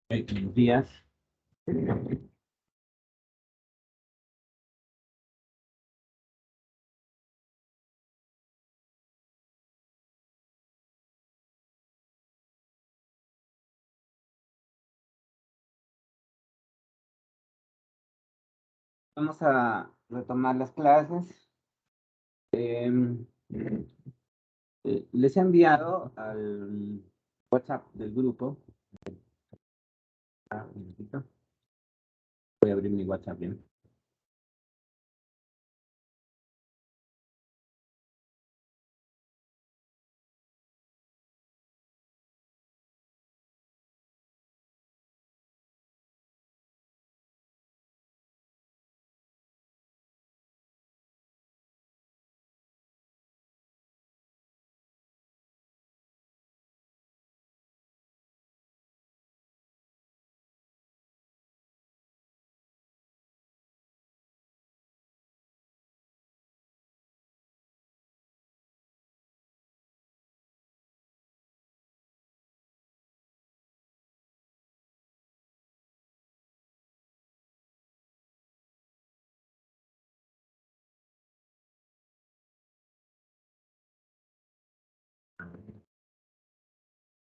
Buenos días. Vamos a retomar las clases. Em, Les he enviado al WhatsApp del grupo. Un momentito. Voy a abrir mi WhatsApp bien.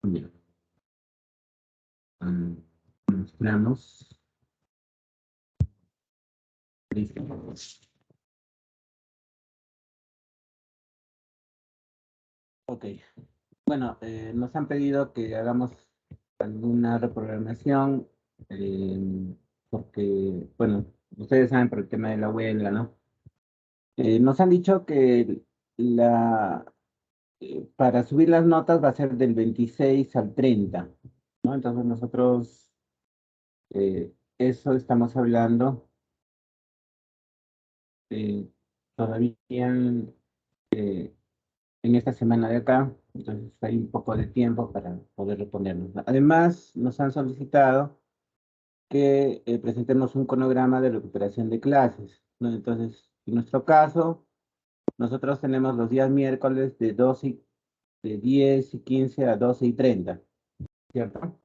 Bien. Mm, Mostramos. Listo. Ok. Bueno, nos han pedido que hagamos alguna reprogramación, porque, bueno, ustedes saben por el tema de la huelga, ¿no? Nos han dicho que la, para subir las notas va a ser del 26 al 30, ¿no? Entonces nosotros, eso estamos hablando, eh, todavía en esta semana de acá, entonces hay un poco de tiempo para poder reponernos. Además, nos han solicitado que presentemos un cronograma de recuperación de clases, ¿no? Entonces, en nuestro caso, nosotros tenemos los días miércoles de 10 y 15 a 12 y 30, ¿cierto?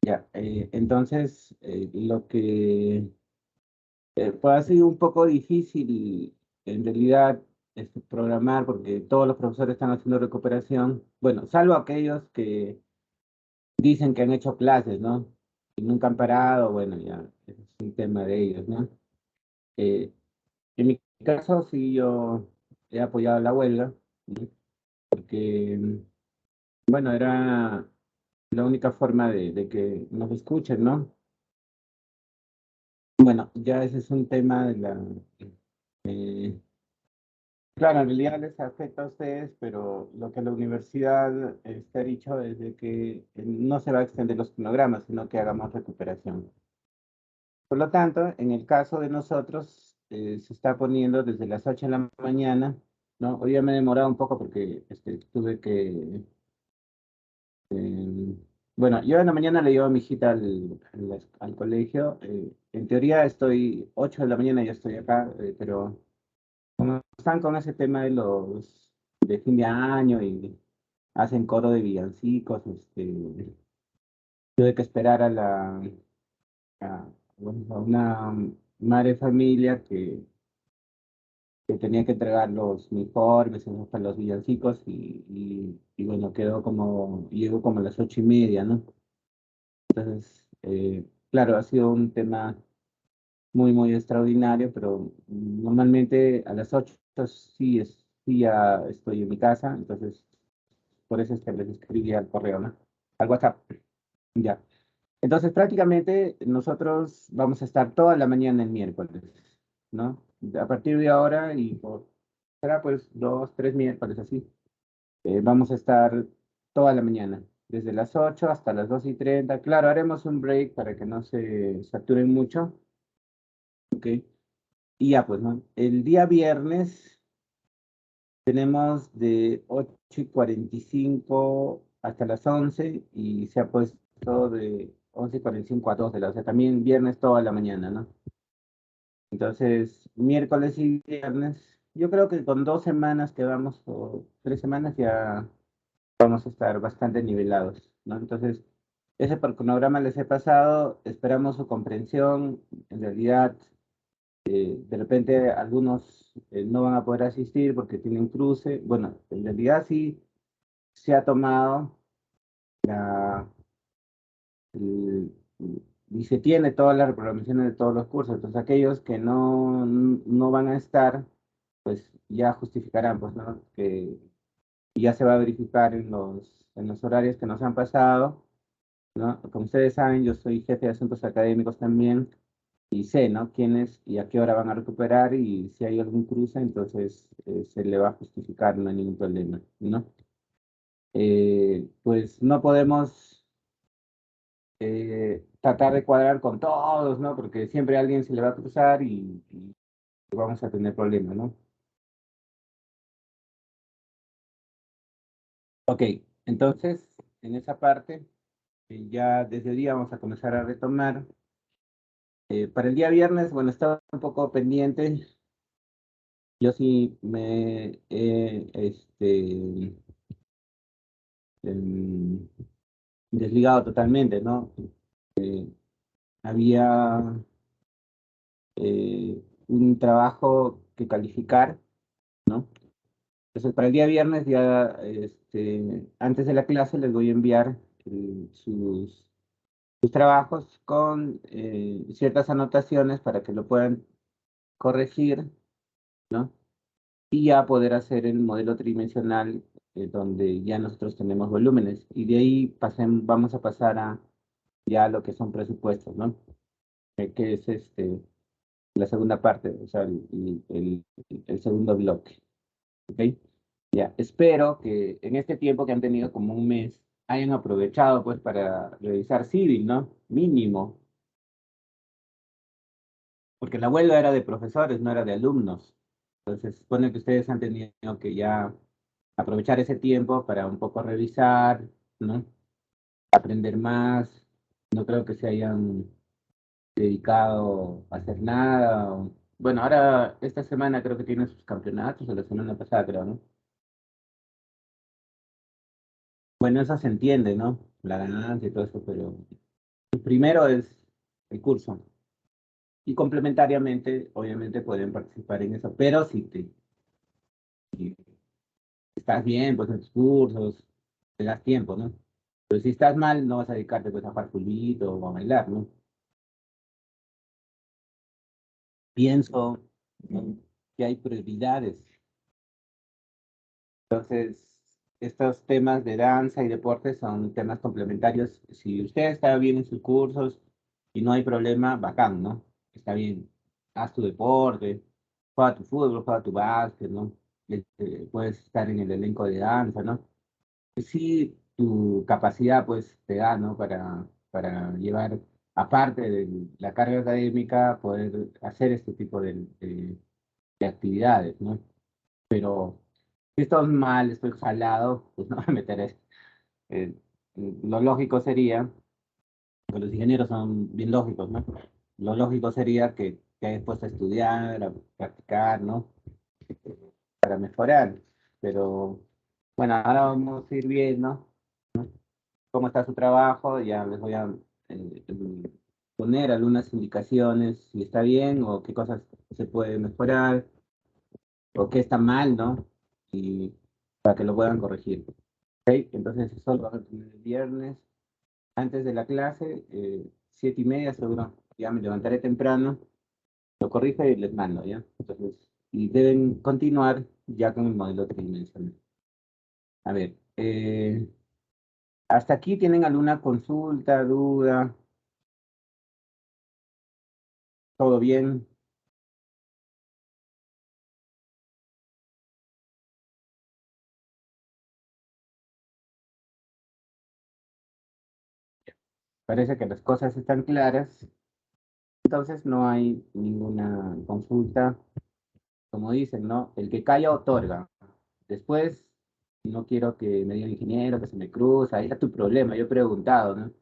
Ya, entonces, lo que pues ha sido un poco difícil en realidad programar porque todos los profesores están haciendo recuperación, bueno, salvo aquellos que dicen que han hecho clases, ¿no? Y nunca han parado, bueno, ya, ese es un tema de ellos, ¿no? Eh, en mi caso, sí, yo he apoyado la huelga, ¿no? Porque, bueno, era la única forma de que nos escuchen, ¿no? Bueno, ya ese es un tema de la... eh, claro, en realidad les afecta a ustedes, pero lo que la universidad está dicho es de que no se va a extender los cronogramas, sino que hagamos recuperación. Por lo tanto, en el caso de nosotros, se está poniendo desde las 8 de la mañana, ¿no? Hoy ya me he demorado un poco porque tuve que... eh, bueno, yo en la mañana le llevo a mi hijita al colegio. En teoría estoy 8 de la mañana, ya estoy acá, pero como están con ese tema de los de fin de año y hacen coro de villancicos, tuve que esperar bueno, a una madre de familia que tenía que entregar los uniformes, para los villancicos y bueno, llegó como a las 8:30, ¿no? Entonces, claro, ha sido un tema muy, muy extraordinario, pero normalmente a las 8 sí ya estoy en mi casa, entonces por eso es que les escribí al correo, ¿no? Al WhatsApp, ya. Entonces, prácticamente nosotros vamos a estar toda la mañana el miércoles, ¿no? A partir de ahora será pues 2, 3 miércoles así. Vamos a estar toda la mañana, desde las 8 hasta las 2:30. Claro, haremos un break para que no se saturen mucho, ¿ok? Y ya, pues, ¿no? El día viernes tenemos de 8:45 hasta las 11 y se ha puesto de 11:45 a 12, o sea, también viernes toda la mañana, ¿no? Entonces, miércoles y viernes, yo creo que con 2 semanas que vamos, o 3 semanas, ya vamos a estar bastante nivelados, ¿no? Entonces, ese cronograma les he pasado, esperamos su comprensión. En realidad, de repente algunos no van a poder asistir porque tienen cruce. Bueno, en realidad sí se ha tomado la, el- y se tiene todas las reprogramaciones de todos los cursos. Entonces aquellos que no van a estar, pues ya justificarán, pues, ¿no? Que ya se va a verificar en los horarios que nos han pasado, ¿no? Como ustedes saben, yo soy jefe de asuntos académicos también y sé, ¿no? Quiénes y a qué hora van a recuperar y si hay algún cruce, entonces se le va a justificar, no hay ningún problema, ¿no? Pues no podemos tratar de cuadrar con todos, ¿no? Porque siempre alguien se le va a cruzar y vamos a tener problemas, ¿no? Ok, entonces, en esa parte, ya desde hoy día vamos a comenzar a retomar. Para el día viernes, bueno, estaba un poco pendiente. Yo sí me he em, desligado totalmente, ¿no? Había un trabajo que calificar, ¿no? Entonces, para el día viernes, ya antes de la clase, les voy a enviar sus trabajos con ciertas anotaciones para que lo puedan corregir, ¿no? Y ya poder hacer el modelo tridimensional donde ya nosotros tenemos volúmenes. Y de ahí vamos a pasar a ya lo que son presupuestos, ¿no? Que es la segunda parte, o sea, el segundo bloque, ¿ok? Ya, espero que en este tiempo que han tenido como un mes, hayan aprovechado pues para revisar Civil, ¿no? Mínimo, porque la huelga era de profesores, no era de alumnos. Entonces, se supone que ustedes han tenido que ya aprovechar ese tiempo para un poco revisar, ¿no? Aprender más. No creo que se hayan dedicado a hacer nada. Bueno, ahora esta semana creo que tienen sus campeonatos, o la semana pasada creo, ¿no? Bueno, eso se entiende, ¿no? La ganancia y todo eso, pero primero es el curso. Y complementariamente, obviamente, pueden participar en eso, pero si estás bien, pues en tus cursos, te das tiempo, ¿no? Pero si estás mal, no vas a dedicarte pues a jugar fulbito o a bailar, ¿no? Pienso, ¿no? Que hay prioridades. Entonces, estos temas de danza y deporte son temas complementarios. Si usted está bien en sus cursos y no hay problema, bacán, ¿no? Está bien. Haz tu deporte, juega tu fútbol, juega tu básquet, ¿no? Puedes estar en el elenco de danza, ¿no? Sí, tu capacidad, pues, te da, ¿no? Para llevar, aparte de la carga académica, poder hacer este tipo de actividades, ¿no? Pero si estoy mal, estoy jalado, pues no me meteré. Eh, lo lógico sería, porque los ingenieros son bien lógicos, ¿no? Lo lógico sería que hayas puesto a estudiar, a practicar, ¿no? Para mejorar. Pero bueno, ahora vamos a ir viendo cómo está su trabajo, ya les voy a poner algunas indicaciones, si está bien o qué cosas se puede mejorar o qué está mal, ¿no? Y para que lo puedan corregir. ¿Ok? Entonces eso lo vamos a tener el viernes antes de la clase, 7:30 seguro, ya me levantaré temprano, lo corrijo y les mando, ¿ya? Entonces, y deben continuar ya con el modelo tridimensional. A ver, hasta aquí tienen alguna consulta, duda, todo bien. Parece que las cosas están claras, entonces no hay ninguna consulta, como dicen, ¿no? El que calla otorga. Después, no quiero que me diga el ingeniero que se me cruza, ahí está tu problema, yo he preguntado, ¿no? No,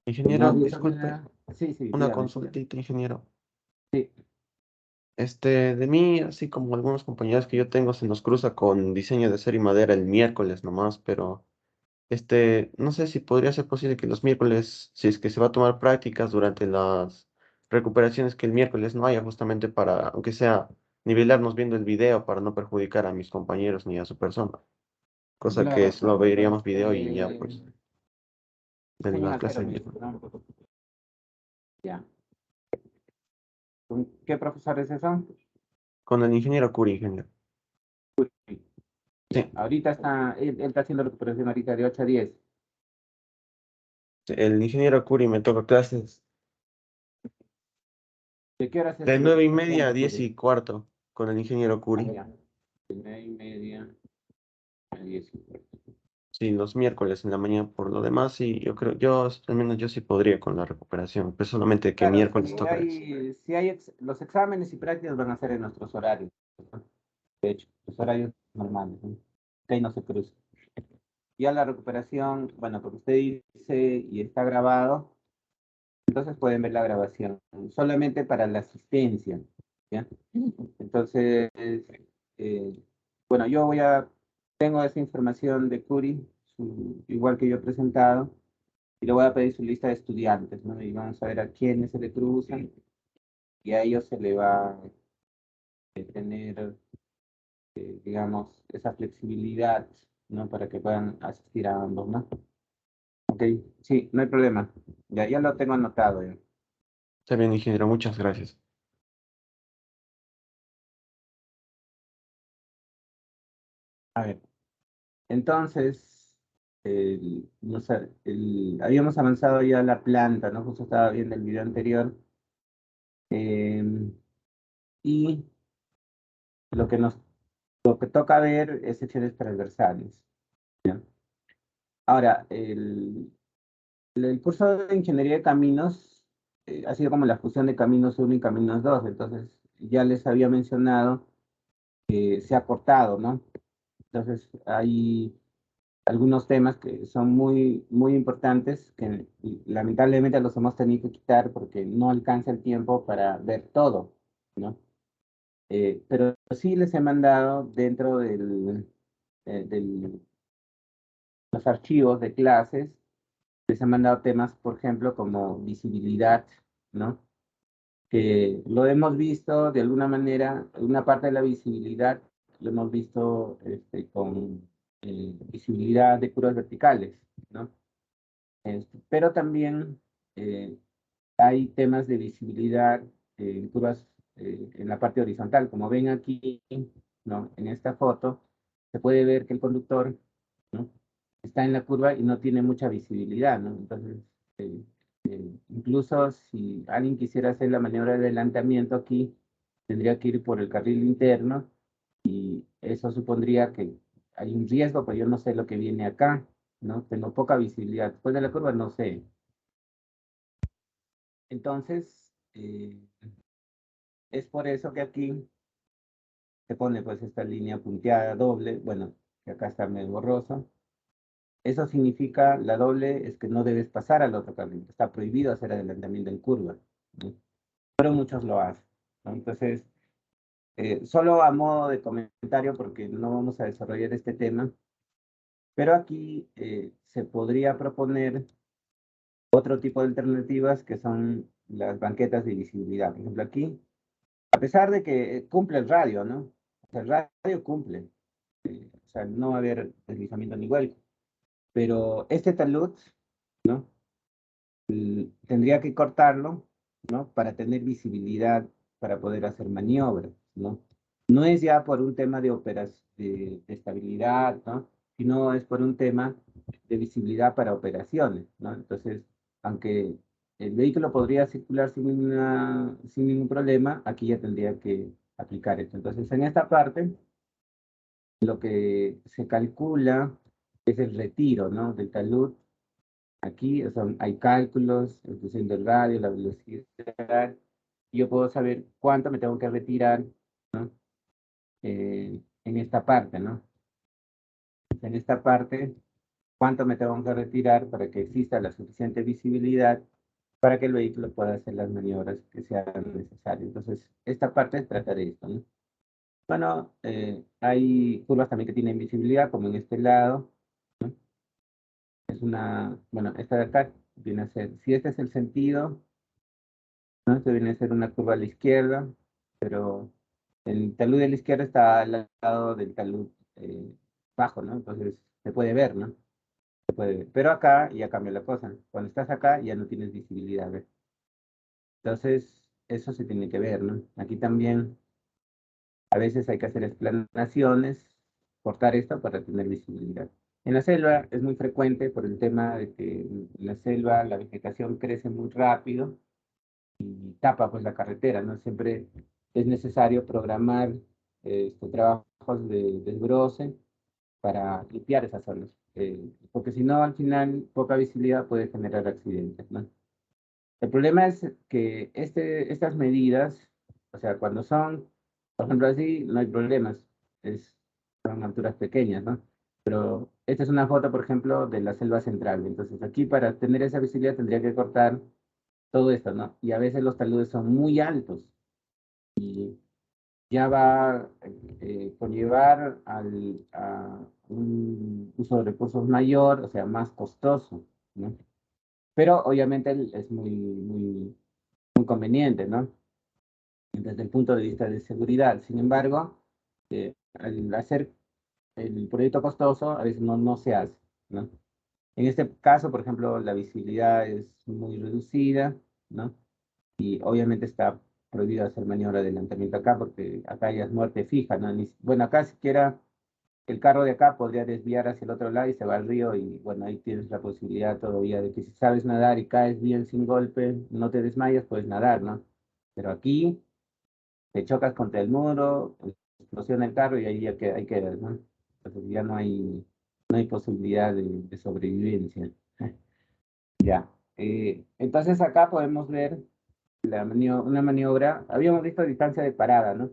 Ingeniero, y eso disculpe, sí, sí, una dígame. consultita, ingeniero. Sí, De mí, así como algunos compañeros que yo tengo, se nos cruza con diseño de acero y madera el miércoles nomás, pero No sé si podría ser posible que los miércoles, si es que se va a tomar prácticas durante las recuperaciones, que el miércoles no haya justamente para, aunque sea, nivelarnos viendo el video para no perjudicar a mis compañeros ni a su persona. Cosa que Claro, solo claro. veríamos video y ya pues en Diseño la en clase acero del mismo, miércoles. ¿no? Ya. ¿Con qué profesores son? Con el ingeniero Curi, ingeniero. Ya. Sí, Ahorita él está haciendo recuperación ahorita de 8 a 10. el ingeniero Curi me toca clases ¿De qué horas es de su 9:30 a recuperación, 10:15 con el ingeniero Ah, Curi. ya. De 9:30 a 10:15. Sí, los miércoles en la mañana por lo demás, y yo creo, al menos yo sí podría con la recuperación, pues solamente que Claro, miércoles toca eso. los exámenes y prácticas van a ser en nuestros horarios, ¿no? De hecho, los horarios normales, ¿no? Que ahí no se cruza. Ya la recuperación, bueno, porque usted dice y está grabado, entonces pueden ver la grabación, solamente para la asistencia, ¿ya? Entonces, eh, bueno, tengo esa información de Curi, igual que yo he presentado, y le voy a pedir su lista de estudiantes, ¿no? Y vamos a ver a quiénes se le cruzan, y a ellos se le va a tener, digamos, esa flexibilidad, ¿no? Para que puedan asistir a ambos, ¿no? Ok, sí, no hay problema. Ya lo tengo anotado. Ya. Está bien, ingeniero, muchas gracias. A ver, entonces, no sé, habíamos avanzado ya a la planta, ¿no? Justo estaba viendo el video anterior. Y lo que nos lo que toca ver es secciones transversales. ¿Ya? Ahora, el curso de Ingeniería de Caminos ha sido como la fusión de Caminos 1 y Caminos 2, entonces ya les había mencionado que se ha cortado, ¿no? Entonces hay algunos temas que son muy, muy importantes que lamentablemente los hemos tenido que quitar porque no alcanza el tiempo para ver todo, ¿no? Pero sí les he mandado dentro de los archivos de clases, les he mandado temas, por ejemplo, como visibilidad, ¿no? Que lo hemos visto de alguna manera, una parte de la visibilidad lo hemos visto con visibilidad de curvas verticales, ¿no? Pero también eh, hay temas de visibilidad en curvas en la parte horizontal. Como ven aquí, ¿no? En esta foto, se puede ver que el conductor, ¿no? Está en la curva y no tiene mucha visibilidad, ¿no? Entonces, incluso si alguien quisiera hacer la maniobra de adelantamiento aquí, tendría que ir por el carril interno y eso supondría que hay un riesgo, pero yo no sé lo que viene acá, ¿no? Tengo poca visibilidad. Después de la curva no sé. Entonces, es por eso que aquí se pone pues esta línea punteada doble, bueno, que acá está medio borroso. Eso significa, la doble es que no debes pasar al otro carril, está prohibido hacer adelantamiento en curva, ¿no? Pero muchos lo hacen, ¿no? Entonces, solo a modo de comentario, porque no vamos a desarrollar este tema, pero aquí se podría proponer otro tipo de alternativas que son las banquetas de visibilidad. Por ejemplo, aquí, a pesar de que cumple el radio, ¿no? O sea, el radio cumple, o sea, no va a haber deslizamiento ni vuelco, pero este talud, ¿no? Tendría que cortarlo, ¿no? Para tener visibilidad, para poder hacer maniobras, ¿no? No es ya por un tema de estabilidad, ¿no? Sino es por un tema de visibilidad para operaciones, ¿no? Entonces, aunque el vehículo podría circular sin ningún problema, aquí ya tendría que aplicar esto. Entonces, en esta parte, lo que se calcula es el retiro, ¿no? Del talud. Aquí, o sea, hay cálculos en función del radio, la velocidad. Yo puedo saber cuánto me tengo que retirar, ¿no? En esta parte, ¿no? En esta parte, cuánto me tengo que retirar para que exista la suficiente visibilidad para que el vehículo pueda hacer las maniobras que sean necesarias. Entonces, esta parte trata de esto, ¿no? Bueno, hay curvas también que tienen visibilidad, como en este lado, ¿no? bueno, esta de acá viene a ser, si este es el sentido, ¿no? Esto viene a ser una curva a la izquierda, pero el talud de la izquierda está al lado del talud bajo, ¿no? Entonces se puede ver, ¿no? Se puede ver. Pero acá ya cambia la cosa. Cuando estás acá ya no tienes visibilidad, ¿ves? Entonces eso se tiene que ver, ¿no? Aquí también a veces hay que hacer explanaciones, cortar esto para tener visibilidad. En la selva es muy frecuente por el tema de que en la selva la vegetación crece muy rápido y tapa pues la carretera, ¿no? Siempre es necesario programar trabajos de desbroce para limpiar esas zonas, porque si no, al final, poca visibilidad puede generar accidentes, ¿no? El problema es que estas medidas, o sea, cuando son, por ejemplo, así, no hay problemas, son alturas pequeñas, ¿no? Pero esta es una foto, por ejemplo, de la selva central. Entonces, aquí para tener esa visibilidad tendría que cortar todo esto, ¿no? Y a veces los taludes son muy altos y ya va a conllevar a un uso de recursos mayor, o sea, más costoso, ¿no? Pero obviamente es muy conveniente, ¿no? Desde el punto de vista de seguridad. Sin embargo, al hacer el proyecto costoso, a veces no se hace, ¿no? En este caso, por ejemplo, la visibilidad es muy reducida, ¿no? Y obviamente está prohibido hacer maniobra de adelantamiento acá porque acá ya es muerte fija, ¿no? Bueno, acá siquiera el carro de acá podría desviar hacia el otro lado y se va al río y bueno, ahí tienes la posibilidad todavía de que si sabes nadar y caes bien sin golpe, no te desmayas, puedes nadar, ¿no? Pero aquí te chocas contra el muro, explosiona el carro y ahí ya ahí quedas, ¿no? Entonces ya no hay posibilidad de sobrevivencia. Ya. Entonces acá podemos ver una maniobra, habíamos visto distancia de parada, ¿no?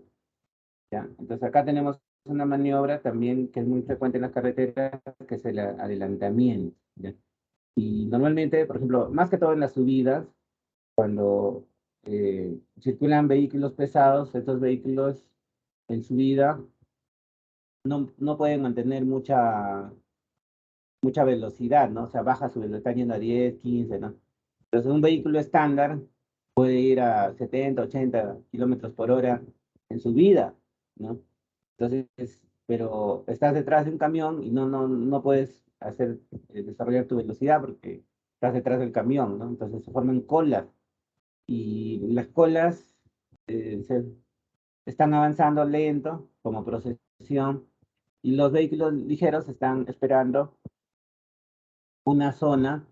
Ya. Entonces acá tenemos una maniobra también que es muy frecuente en las carreteras, que es el adelantamiento, ¿ya? Y normalmente, por ejemplo, más que todo en las subidas, cuando circulan vehículos pesados, estos vehículos en subida no pueden mantener mucha velocidad, ¿no? O sea, baja su velocidad, está yendo a 10, 15, ¿no? Entonces, un vehículo estándar puede ir a 70, 80 kilómetros por hora en subida, ¿no? Entonces, pero estás detrás de un camión y no puedes desarrollar tu velocidad porque estás detrás del camión, ¿no? Entonces se forman colas y las colas están avanzando lento como procesión y los vehículos ligeros están esperando una zona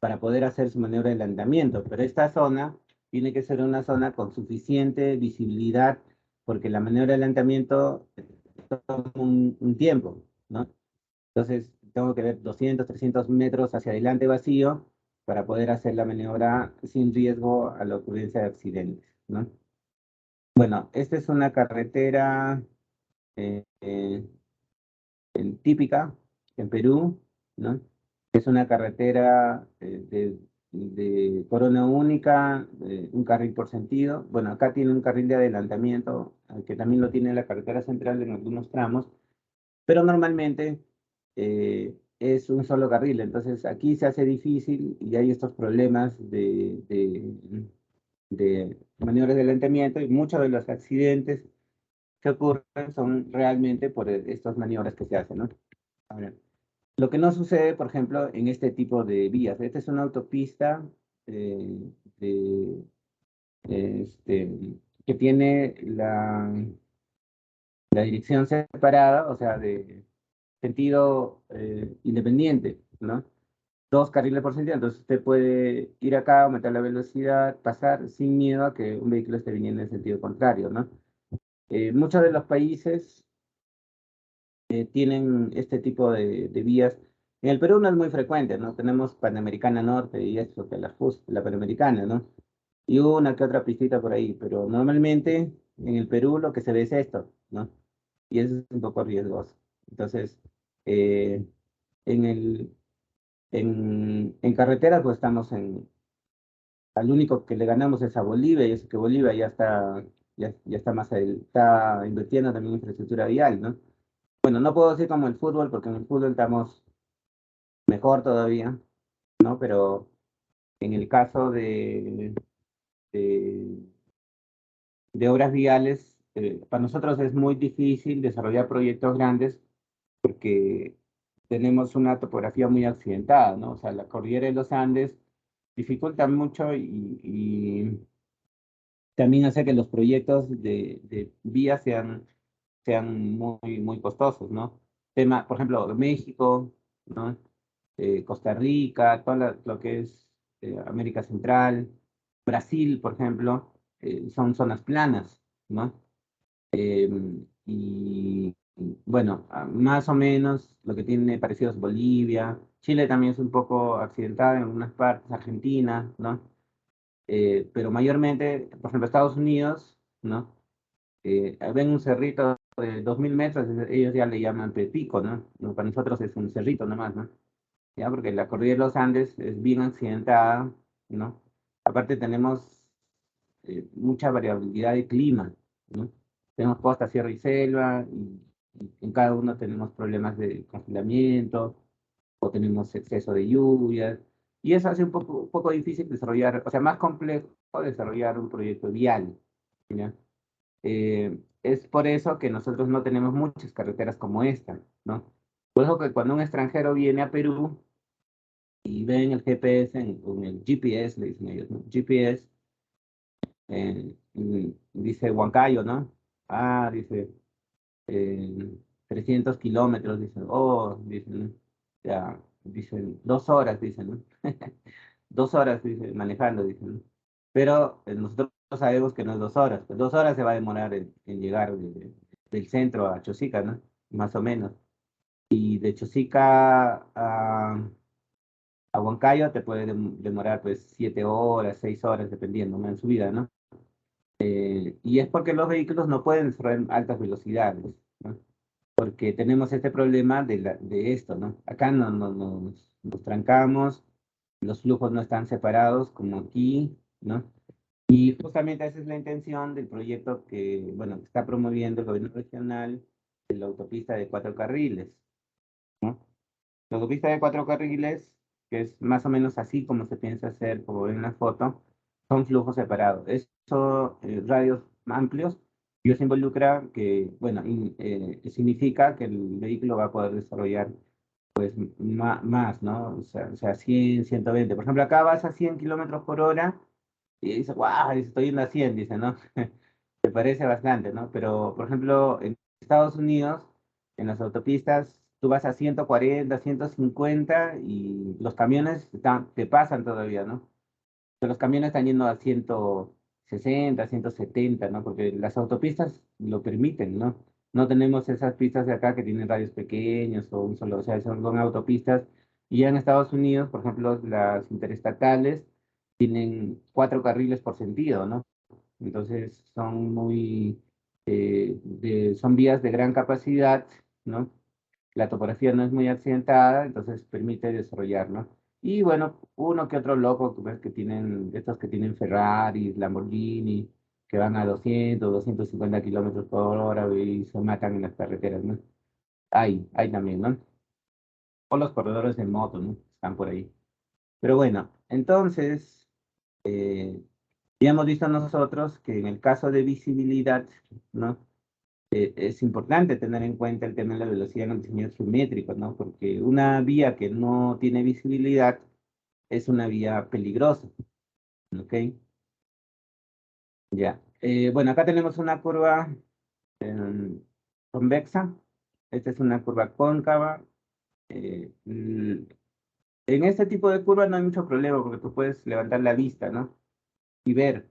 para poder hacer su maniobra de adelantamiento, pero esta zona tiene que ser una zona con suficiente visibilidad porque la maniobra de adelantamiento toma un tiempo, ¿no? Entonces tengo que ver 200, 300 metros hacia adelante vacío para poder hacer la maniobra sin riesgo a la ocurrencia de accidentes, ¿no? Bueno, esta es una carretera eh, eh, típica en Perú, ¿no? Es una carretera de corona única, un carril por sentido. Bueno, acá tiene un carril de adelantamiento, que también lo tiene la carretera central en algunos tramos, pero normalmente es un solo carril. Entonces aquí se hace difícil y hay estos problemas de maniobras de adelantamiento y muchos de los accidentes que ocurren son realmente por estas maniobras que se hacen, ¿no? Ahora, lo que no sucede, por ejemplo, en este tipo de vías. Esta es una autopista eh, de, que tiene la dirección separada, o sea, de sentido independiente, ¿no? Dos carriles por sentido, entonces usted puede ir acá, aumentar la velocidad, pasar sin miedo a que un vehículo esté viniendo en sentido contrario, ¿no? Muchos de los países tienen este tipo de vías. En el Perú no es muy frecuente, ¿no? Tenemos Panamericana Norte y esto, que la Panamericana, ¿no? Y una que otra pistita por ahí, pero normalmente en el Perú lo que se ve es esto, ¿no? Y eso es un poco riesgoso. Entonces, eh, en en carretera, pues estamos al único que le ganamos es a Bolivia, y eso que Bolivia ya está está invirtiendo también en infraestructura vial, ¿no? Bueno, no puedo decir como el fútbol, porque en el fútbol estamos mejor todavía, ¿no? Pero en el caso de, de obras viales, para nosotros es muy difícil desarrollar proyectos grandes porque tenemos una topografía muy accidentada, ¿no? O sea, la cordillera de los Andes dificulta mucho y también hace que los proyectos de vías sean muy costosos, ¿no? Tema, por ejemplo, México, ¿no? Costa Rica, lo que es América Central, Brasil, por ejemplo, son zonas planas, ¿no? Y bueno, más o menos lo que tiene parecido es Bolivia. Chile también es un poco accidentado en algunas partes, Argentina, ¿no? Pero mayormente, por ejemplo, Estados Unidos, ¿no? Ven un cerrito de 2000 metros, ellos ya le llaman Pepico, ¿no? No, para nosotros es un cerrito nomás, ¿no? Ya, porque la cordillera de los Andes es bien accidentada, ¿no? Aparte tenemos mucha variabilidad de clima, ¿no? Tenemos costa, sierra y selva, y en cada uno tenemos problemas de congelamiento, o tenemos exceso de lluvias, y eso hace un poco difícil desarrollar, o sea, más complejo desarrollar un proyecto vial, ¿ya? Es por eso que nosotros no tenemos muchas carreteras como esta, ¿no? Por eso que cuando un extranjero viene a Perú y ve en el GPS, en el GPS, le dicen ellos, ¿no? GPS, dice Huancayo, ¿no? Ah, dice, eh, 300 kilómetros, dicen, oh, dicen, ya, dicen, 2 horas, dicen, ¿no? 2 horas, dicen, manejando, dicen, ¿no? Pero nosotros sabemos que no es 2 horas, pues 2 horas se va a demorar en llegar del centro a Chosica, ¿no? Más o menos. Y de Chosica a Huancayo te puede demorar pues 7 horas, 6 horas, dependiendo, ¿no? En subida, ¿no? Y es porque los vehículos no pueden desarrollar altas velocidades, ¿no? Porque tenemos este problema de esto, ¿no? Acá nos trancamos, los flujos no están separados como aquí, ¿no? Y justamente esa es la intención del proyecto que, bueno, que está promoviendo el gobierno regional de la autopista de 4 carriles, ¿no? La autopista de 4 carriles, que es más o menos así como se piensa hacer, como ven en la foto, son flujos separados. Eso, radios amplios, y eso involucra que, bueno, significa que el vehículo va a poder desarrollar más, ¿no? O sea, 100, 120. Por ejemplo, acá vas a 100 kilómetros por hora y dice, guau, estoy yendo a 100, dice, ¿no? Me parece bastante, ¿no? Pero, por ejemplo, en Estados Unidos, en las autopistas, tú vas a 140, 150 y los camiones te pasan todavía, ¿no? Pero los camiones están yendo a 160, 170, ¿no? Porque las autopistas lo permiten, ¿no? No tenemos esas pistas de acá que tienen radios pequeños o un solo, o sea, son autopistas. Y ya en Estados Unidos, por ejemplo, las interestatales tienen 4 carriles por sentido, ¿no? Entonces son vías de gran capacidad, ¿no? La topografía no es muy accidentada, entonces permite desarrollar, ¿no? Y bueno, uno que otro loco, tú ves que tienen, estos que tienen Ferrari, Lamborghini, que van a 200, 250 kilómetros por hora y se matan en las carreteras, ¿no? Hay también, ¿no? O los corredores de moto, ¿no? Están por ahí. Pero bueno, entonces, eh, ya hemos visto nosotros que en el caso de visibilidad, ¿no? Es importante tener en cuenta el tema de la velocidad en el diseño geométrico, ¿no? Porque una vía que no tiene visibilidad es una vía peligrosa, ¿ok? Ya. Bueno, acá tenemos una curva convexa. Esta es una curva cóncava. En este tipo de curvas no hay mucho problema porque tú puedes levantar la vista, ¿no? Y ver.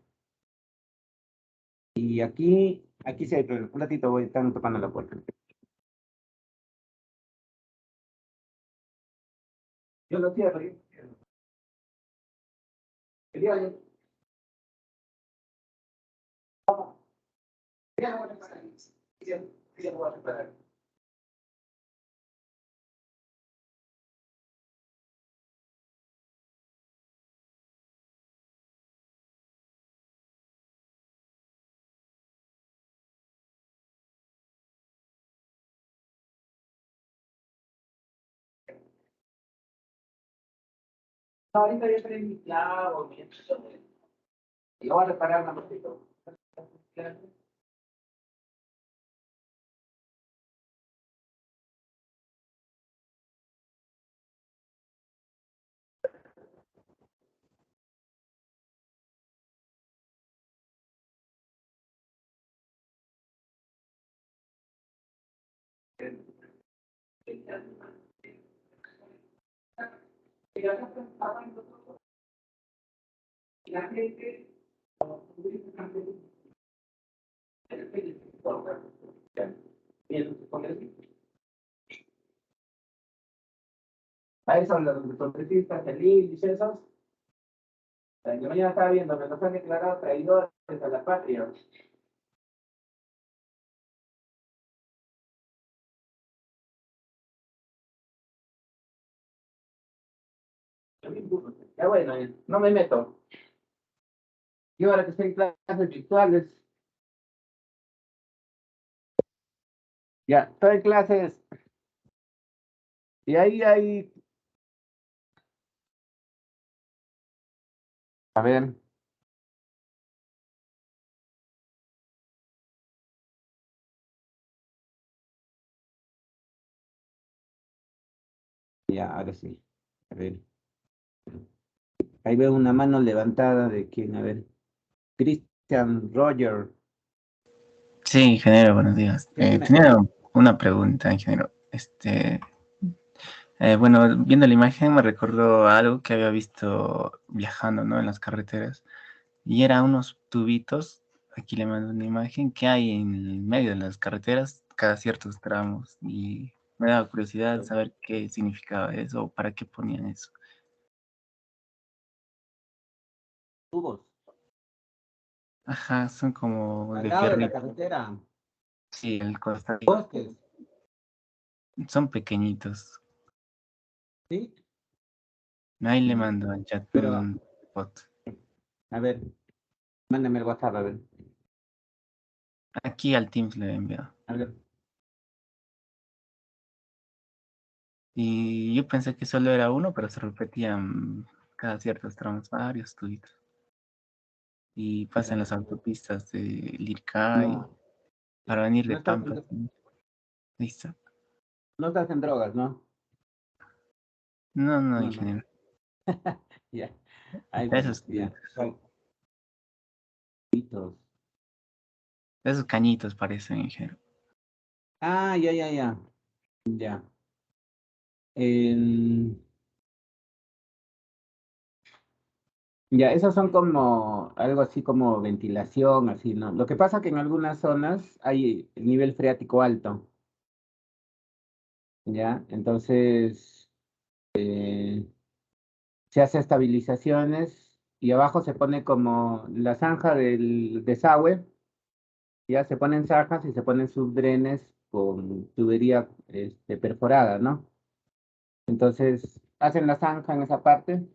Y aquí sí hay problema. Un ratito voy, están tocando la puerta. Yo lo cierro. Yo lo cierro. Quería- quería no reparar. Quería no reparar. No, ahorita ya estoy en mi clavo, y voy a reparar un poquito. La gente, a eso los congresistas felices, esos. Yo mañana estaba viendo que nos han declarado traidores a la patria. Ya bueno, no me meto. Yo ahora que estoy en clases virtuales, ya, estoy en clases, y ahí hay, a ver, ya, ahora sí, a ver, ahí veo una mano levantada de quién, a ver, Christian Roger. Sí, ingeniero, buenos días. Sí, dime. Tenía una pregunta, ingeniero. Bueno, viendo la imagen me recordó algo que había visto viajando, ¿no? En las carreteras. Y era unos tubitos, aquí le mando una imagen, que hay en el medio de las carreteras cada ciertos tramos. Y me daba curiosidad saber qué significaba eso o para qué ponían eso. Tubos, Ajá, son como al de lado de la fierrito. carretera, Sí, el costado. bosques, Son pequeñitos. ¿sí? Ahí le Mm, mando al chat Pero, un foto. a ver, mándame el WhatsApp, a ver, Aquí al Teams le he enviado. a ver. Y yo pensé que solo era uno, pero se repetían cada ciertos tramos, varios tubitos. Y pasan las autopistas de Lircay No, para venir no de estás, Pampa. Ahí está. no estás en drogas, ¿no? No, no, No, no, ingeniero. ya, ahí bueno, Esos ya. tubitos. Jueguitos. Esos cañitos parecen, ingeniero. Ah, ya, ya, ya, ya. Em, ya, esos son como algo así como ventilación, así, ¿no? Lo que pasa que en algunas zonas hay nivel freático alto, ¿ya? Entonces, se hace estabilizaciones y abajo se pone como la zanja del desagüe, ya se ponen zanjas y se ponen subdrenes con tubería perforada, ¿no? Entonces, hacen la zanja en esa parte,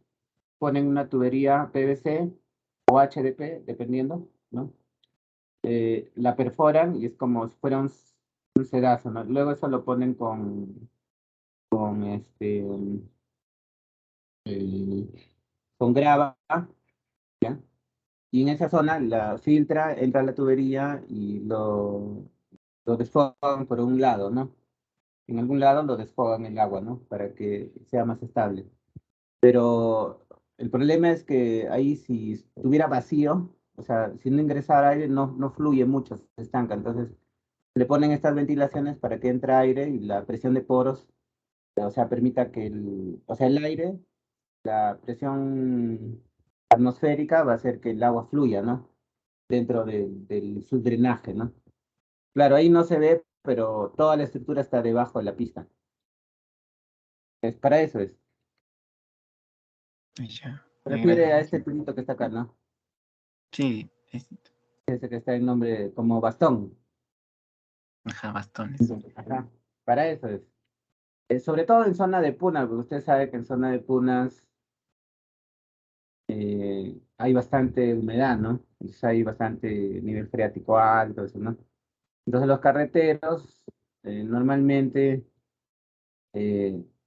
ponen una tubería PVC o HDP, dependiendo, ¿no? La perforan y es como si fuera un sedazo, ¿no? Luego eso lo ponen con, con grava, ¿ya? Y en esa zona la filtra, entra a la tubería y lo desfogan por un lado, ¿no? En algún lado lo desfogan el agua, ¿no? Para que sea más estable. Pero el problema es que ahí si estuviera vacío, o sea, si no ingresara aire, no fluye mucho, se estanca. Entonces le ponen estas ventilaciones para que entre aire y la presión de poros, o sea, permita que o sea, el aire, la presión atmosférica va a hacer que el agua fluya, ¿no? Dentro del subdrenaje, ¿no? Claro, ahí no se ve, pero toda la estructura está debajo de la pista. Es para eso es. Ahí ya. Se refiere a Gracias. este tubito que está acá, ¿no? Sí, Ese que está en nombre como bastón. ajá, bastones. Ajá, para eso es. Sobre todo en zona de punas, porque usted sabe que en zona de punas hay bastante humedad, ¿no? Entonces hay bastante nivel freático alto, eso, ¿no? Entonces los carreteros normalmente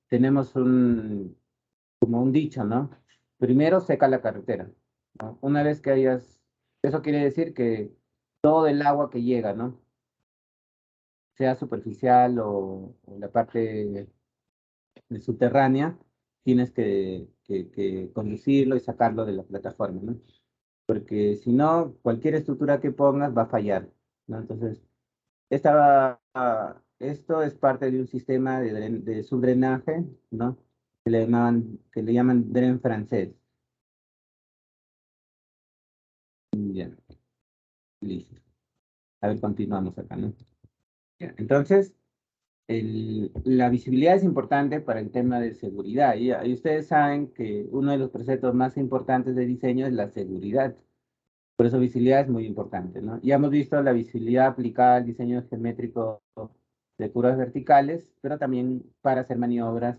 tenemos como un dicho, ¿no? primero seca la carretera, ¿no? Una vez que hayas, eso quiere decir que todo el agua que llega, ¿no? Sea superficial o la parte subterránea, tienes que conducirlo y sacarlo de la plataforma, ¿no? Porque si no, cualquier estructura que pongas va a fallar, ¿no? Entonces, esto es parte de un sistema de subdrenaje, ¿no? Que le llaman dren francés. Bien, listo. A ver, continuamos acá, ¿no? Ya, entonces, la visibilidad es importante para el tema de seguridad. Y ustedes saben que uno de los preceptos más importantes de diseño es la seguridad. Por eso visibilidad es muy importante, ¿no? Ya hemos visto la visibilidad aplicada al diseño geométrico de curvas verticales, pero también para hacer maniobras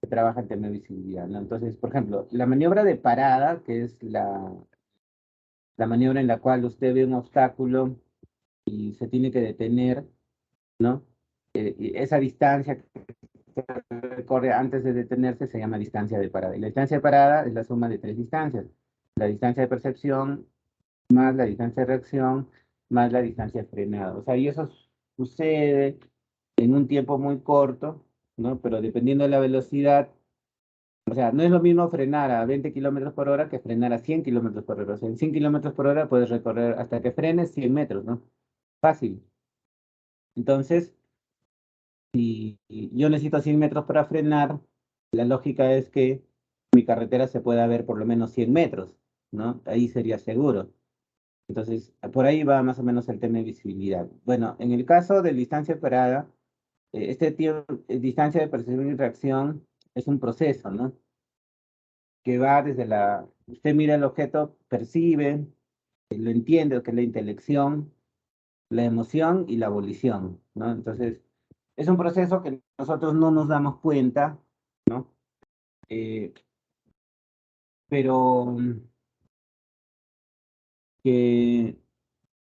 que trabajan en tema de visibilidad, ¿no? Entonces, por ejemplo, la maniobra de parada, que es la maniobra en la cual usted ve un obstáculo y se tiene que detener, ¿no? Y esa distancia que recorre antes de detenerse se llama distancia de parada. Y la distancia de parada es la suma de tres distancias. La distancia de percepción, más la distancia de reacción, más la distancia de frenado. O sea, y eso sucede en un tiempo muy corto, ¿no? Pero dependiendo de la velocidad, o sea, no es lo mismo frenar a 20 kilómetros por hora que frenar a 100 kilómetros por hora. O sea, en 100 kilómetros por hora puedes recorrer hasta que frenes 100 metros, ¿no? Fácil. Entonces, si yo necesito 100 metros para frenar, la lógica es que mi carretera se pueda ver por lo menos 100 metros, ¿no? Ahí sería seguro. Entonces, por ahí va más o menos el tema de visibilidad. Bueno, en el caso de distancia parada, distancia de percepción y reacción es un proceso, ¿no? Que va desde usted mira el objeto, percibe, lo entiende, que es la intelección, la emoción y la volición, ¿no? Entonces, es un proceso que nosotros no nos damos cuenta, ¿no? Eh, pero que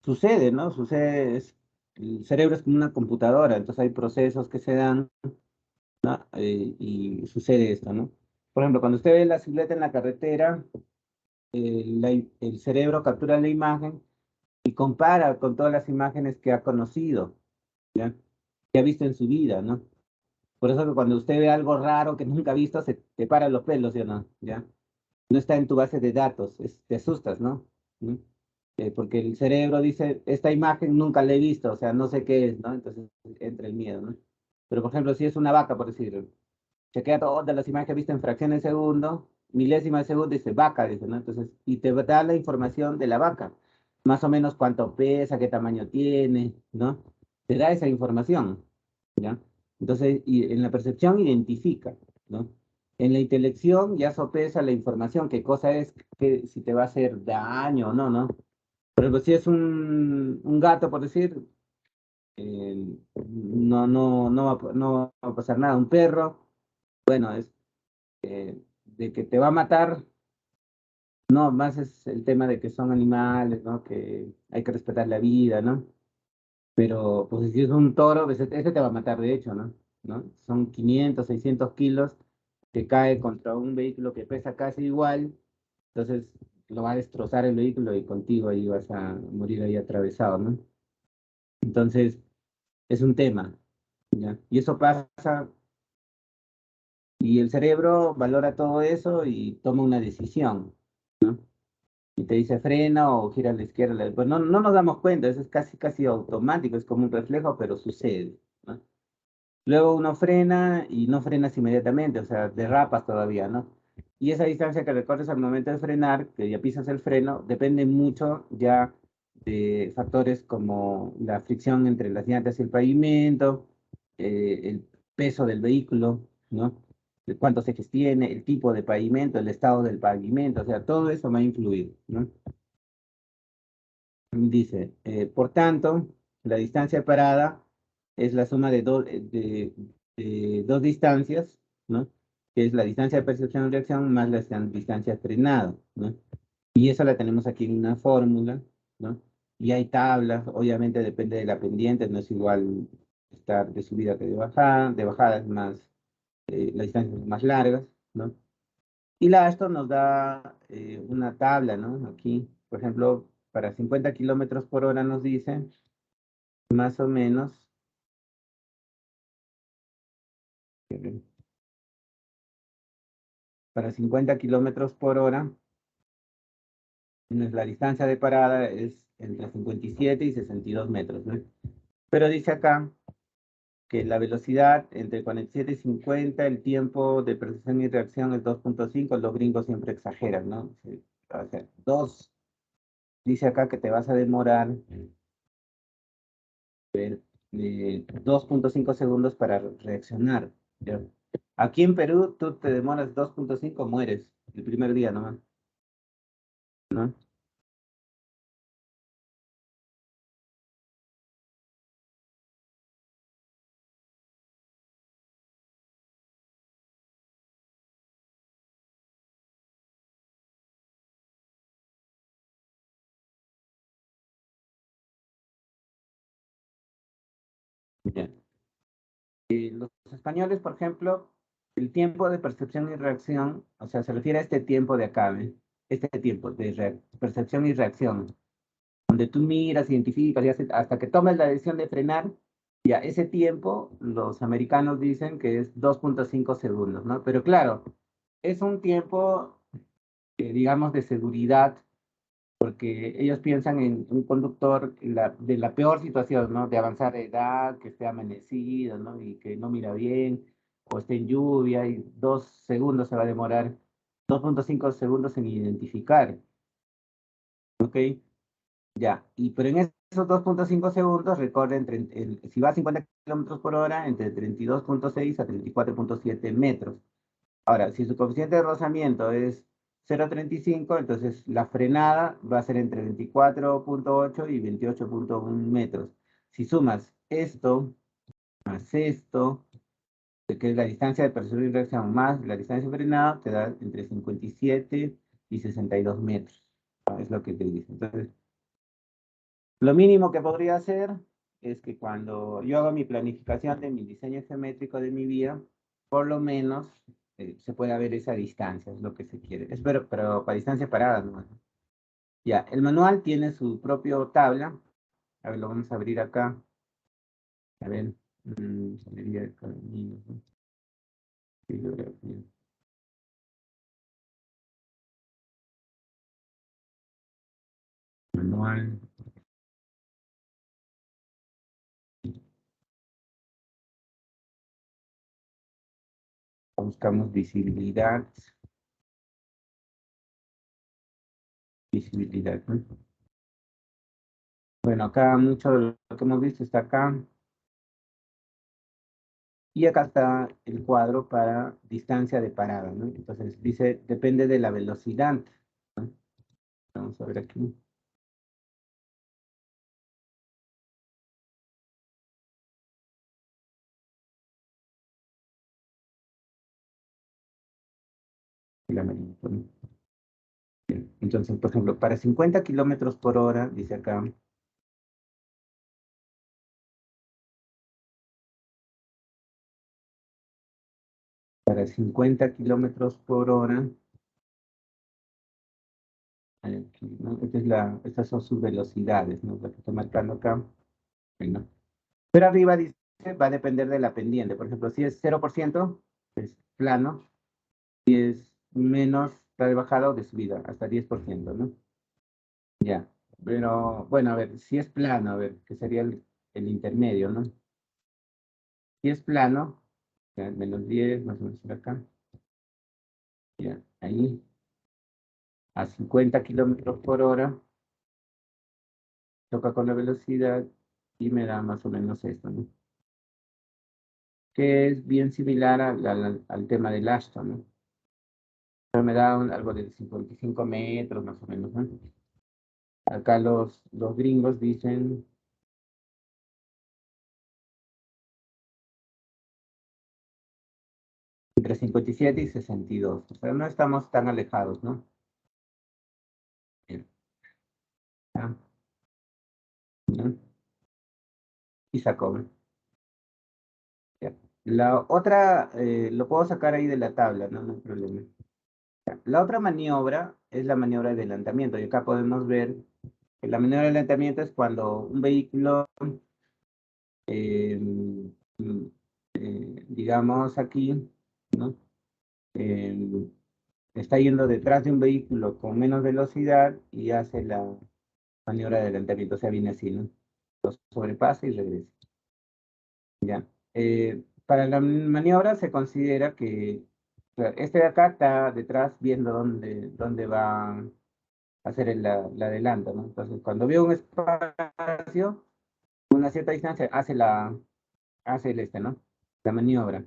sucede, ¿no? El cerebro es como una computadora, entonces hay procesos que se dan, ¿no? Y sucede esto, ¿no? Por ejemplo, cuando usted ve la silueta en la carretera, el cerebro captura la imagen y compara con todas las imágenes que ha conocido, ¿ya? Que ha visto en su vida, ¿no? Por eso que cuando usted ve algo raro que nunca ha visto, se te paran los pelos, ¿sí o no? ¿Ya? No está en tu base de datos, te asustas, ¿no? ¿Mm? Porque el cerebro dice, esta imagen nunca la he visto, o sea, no sé qué es, ¿no? Entonces entra el miedo, ¿no? Pero, por ejemplo, si es una vaca, por decirlo, chequea todas las imágenes que viste en fracciones de segundo, milésima de segundo, dice vaca, dice, ¿no? Entonces, y te da la información de la vaca, más o menos cuánto pesa, qué tamaño tiene, ¿no? Te da esa información, ¿ya? Entonces, y en la percepción identifica, ¿no? En la intelección ya sopesa la información, qué cosa es, que, si te va a hacer daño o no, ¿no? Por ejemplo, si es un gato, por decir, no va a pasar nada. Un perro, bueno, es de que te va a matar, no, más es el tema de que son animales, ¿no? Que hay que respetar la vida, ¿no? Pero, pues si es un toro, pues, ese te va a matar de hecho, ¿no? ¿No? Son 500, 600 kilos que cae contra un vehículo que pesa casi igual, entonces lo va a destrozar el vehículo y contigo ahí vas a morir ahí atravesado, ¿no? Entonces, es un tema, ¿ya? Y eso pasa, y el cerebro valora todo eso y toma una decisión, ¿no? Y te dice frena o gira a la izquierda. Pues no nos damos cuenta, eso es casi automático, es como un reflejo, pero sucede, ¿no? Luego uno frena y no frenas inmediatamente, o sea, derrapas todavía, ¿no? Y esa distancia que recorres al momento de frenar, que ya pisas el freno, depende mucho ya de factores como la fricción entre las llantas y el pavimento, el peso del vehículo, ¿no? De cuántos ejes tiene, el tipo de pavimento, el estado del pavimento, o sea, todo eso va a influir, ¿no? Dice, por tanto, la distancia de parada es la suma de dos distancias, ¿no? Que es la distancia de percepción y reacción más la distancia de frenado, ¿no? Y eso la tenemos aquí en una fórmula, ¿no? Y hay tablas, obviamente depende de la pendiente, no es igual estar de subida que de bajada es más, las distancias son más largas, ¿no? Y la Ashton nos da una tabla, ¿no? Aquí, por ejemplo, para 50 kilómetros por hora nos dice, más o menos, para 50 kilómetros por hora, la distancia de parada es entre 57 y 62 metros, ¿no? Pero dice acá que la velocidad entre 47 y 50, el tiempo de percepción y reacción es 2.5, los gringos siempre exageran, ¿no? O sea, dice acá que te vas a demorar 2.5 segundos para reaccionar. ¿Ya? Aquí en Perú, tú te demoras 2.5, mueres el primer día nomás, ¿no? Ya. Los españoles, por ejemplo, el tiempo de percepción y reacción, o sea, se refiere a este tiempo de acá, ¿eh? Este tiempo de percepción y reacción, donde tú miras, identificas y hasta que tomes la decisión de frenar, ya ese tiempo, los americanos dicen que es 2.5 segundos, ¿no? Pero claro, es un tiempo, digamos, de seguridad, porque ellos piensan en un conductor de la peor situación, ¿no? De avanzar edad, que esté amanecido, ¿no? Y que no mira bien, o esté en lluvia, y 2 segundos se va a demorar, 2.5 segundos en identificar, ¿ok? Ya, pero en esos 2.5 segundos recorre si va a 50 kilómetros por hora, entre 32.6 a 34.7 metros. Ahora, si su coeficiente de rozamiento es 0.35, entonces la frenada va a ser entre 24.8 y 28.1 metros. Si sumas esto más esto, que es la distancia de percepción y reacción más la distancia de frenada, te da entre 57 y 62 metros. Es lo que te dice. Entonces, lo mínimo que podría hacer es que cuando yo hago mi planificación de mi diseño geométrico de mi vía, por lo menos se pueda ver esa distancia, es lo que se quiere. Pero para distancia parada, ¿no? Ya, el manual tiene su propio tabla. A ver, lo vamos a abrir acá. A ver, saliría de caminos, ¿no? Bibliografía. Manual. Buscamos visibilidad. Visibilidad, ¿no? Bueno, acá mucho de lo que hemos visto está acá. Y acá está el cuadro para distancia de parada, ¿no? Entonces dice, depende de la velocidad, ¿no? Vamos a ver aquí. El amarillo, ¿no? Bien. Entonces, por ejemplo, para 50 kilómetros por hora, dice acá, para 50 kilómetros por hora, aquí, ¿no? Estas son sus velocidades, ¿no? Lo que estoy marcando acá. Bueno. Pero arriba dice, va a depender de la pendiente. Por ejemplo, si es 0%, es plano. Si es menos, está de bajada o de subida, hasta 10%, ¿no? Ya, pero bueno, a ver, si es plano, a ver, que sería el intermedio, ¿no? Si es plano, ya, -10, más o menos por acá, ya, ahí, a 50 kilómetros por hora, toca con la velocidad y me da más o menos esto, ¿no? Que es bien similar al tema del Ashton, ¿no? Pero me da algo de 55 metros, más o menos, ¿no? Acá los gringos dicen entre 57 y 62, o sea, no estamos tan alejados, ¿no? Bien, ya, ¿no? Y sacó, ¿no? Ya. La otra, lo puedo sacar ahí de la tabla, no, no hay problema. Ya. La otra maniobra es la maniobra de adelantamiento. Y acá podemos ver que la maniobra de adelantamiento es cuando un vehículo, eh, mm, digamos aquí, ¿no? Eh, está yendo detrás de un vehículo con menos velocidad y hace la maniobra de adelantamiento. O sea, viene así, ¿no? Lo sobrepasa y regresa. Ya. Para la maniobra se considera que o sea, este de acá está detrás viendo dónde va a hacer la adelanto, ¿no? Entonces, cuando veo un espacio, una cierta distancia, hace ¿no? La maniobra,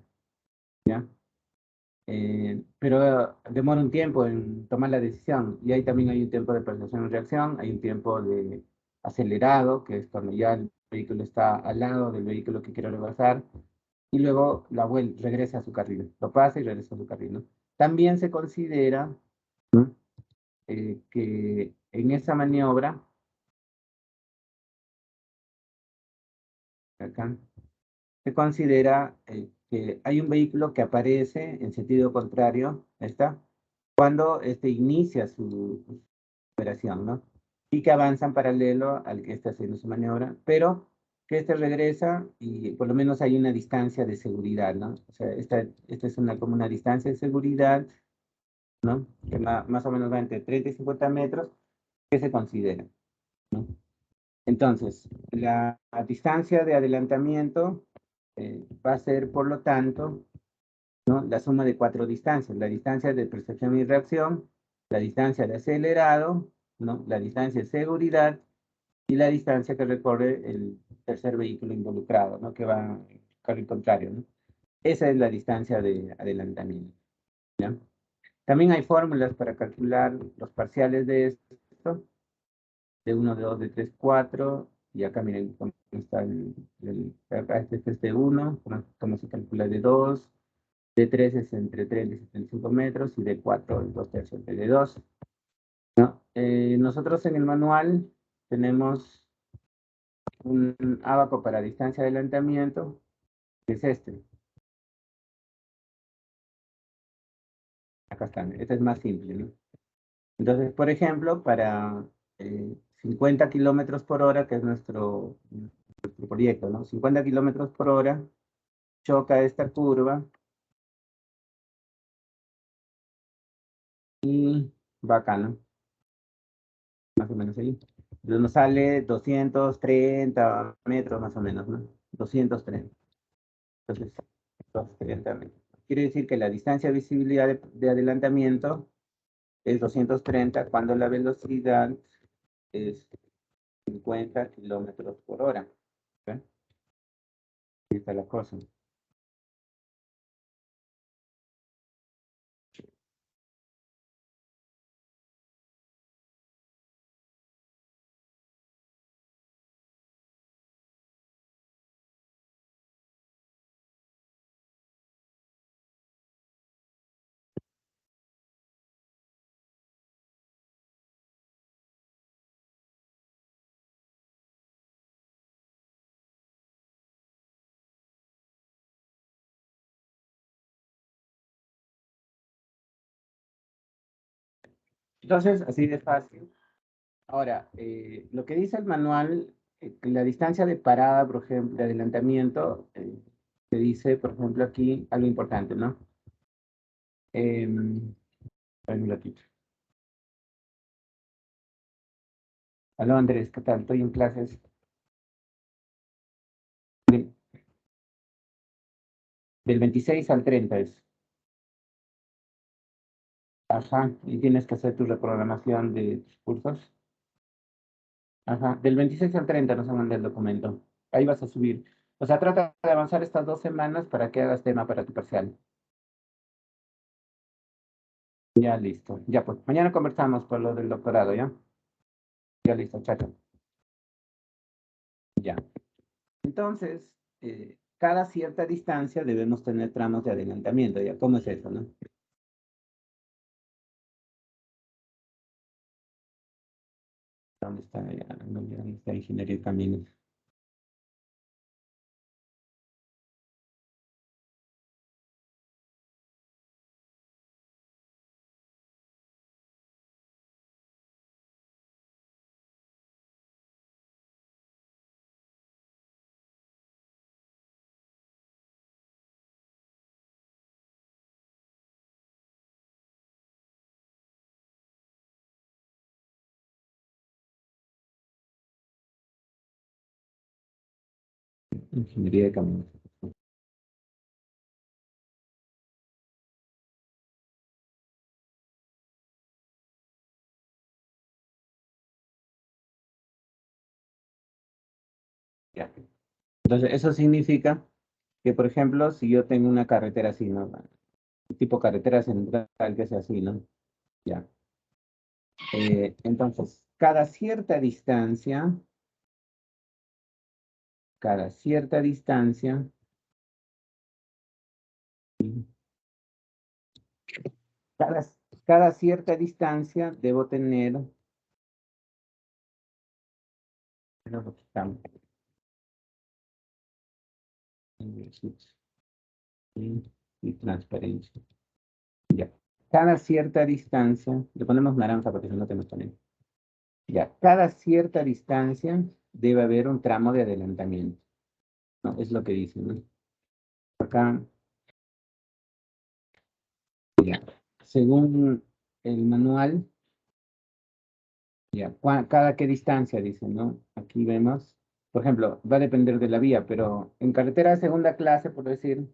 ¿ya? Pero demora un tiempo en tomar la decisión y ahí también hay un tiempo de percepción y reacción, hay un tiempo de acelerado, que es cuando ya el vehículo está al lado del vehículo que quiero rebasar, y luego la vuelta, regresa a su carril, lo pasa y regresa a su carril, ¿no? También se considera, ¿no? Que en esa maniobra, acá, se considera que hay un vehículo que aparece en sentido contrario, ¿está? Cuando este inicia su operación, ¿no? Y que avanza en paralelo al que está haciendo su maniobra, pero que este regresa y por lo menos hay una distancia de seguridad, ¿no? O sea, esta es como una distancia de seguridad, ¿no? Que más o menos va entre 30 y 50 metros, que se considera, ¿no? Entonces, la distancia de adelantamiento va a ser, por lo tanto, ¿no? La suma de cuatro distancias: la distancia de percepción y reacción, la distancia de acelerado, ¿no? La distancia de seguridad y la distancia que recorre el tercer vehículo involucrado, ¿no? Que va en carril contrario, ¿no? Esa es la distancia de adelantamiento, ¿ya? También hay fórmulas para calcular los parciales de esto, de uno, de 2, de 3, 4, y acá miren cómo está acá este es de 1, cómo se calcula de 2, de 3 es entre 30 y 75 metros, y de 4 es 2 tercios de 2, ¿no? Nosotros en el manual tenemos un ábaco para distancia de adelantamiento, que es este. Acá está, este es más simple, ¿no? Entonces, por ejemplo, para 50 kilómetros por hora, que es nuestro proyecto, ¿no? 50 kilómetros por hora, choca esta curva y va acá, ¿no? Más o menos ahí. Entonces nos sale 230 metros más o menos, ¿no? 230. Entonces, 230 metros. Quiere decir que la distancia de visibilidad de adelantamiento es 230 cuando la velocidad es 50 kilómetros por hora. ¿Ok? Ahí está la cosa. Entonces, así de fácil. Ahora, lo que dice el manual, que la distancia de parada, por ejemplo, de adelantamiento, se dice, por ejemplo, aquí algo importante, ¿no? Espérame un ratito. Aló, Andrés, ¿qué tal? Estoy en clases del, del 26 al 30 es. Ajá, y tienes que hacer tu reprogramación de tus cursos. Ajá, del 26 al 30 nos mandan el documento. Ahí vas a subir. O sea, trata de avanzar estas 2 semanas para que hagas tema para tu parcial. Ya listo. Ya pues, mañana conversamos por lo del doctorado, ¿ya? Ya listo, chacho. Ya. Entonces, cada cierta distancia debemos tener tramos de adelantamiento, ¿ya? ¿Cómo es eso, no? ¿Dónde está, dónde está ingeniería de caminos? Ingeniería de caminos. Ya. Entonces, eso significa que, por ejemplo, si yo tengo una carretera así, ¿no? Tipo carretera central que sea así, ¿no? Ya. Entonces, cada cierta distancia, cada, cada cierta distancia debo tener, bueno, lo quitamos, y, y transparencia. Ya. Cada cierta distancia, le ponemos naranja porque si no te nos ponen. Ya, cada cierta distancia debe haber un tramo de adelantamiento, ¿no? Es lo que dice, ¿no? Acá, ya, según el manual, ya, cada qué distancia, dice, ¿no? Aquí vemos, por ejemplo, va a depender de la vía, pero en carretera de segunda clase, por decir,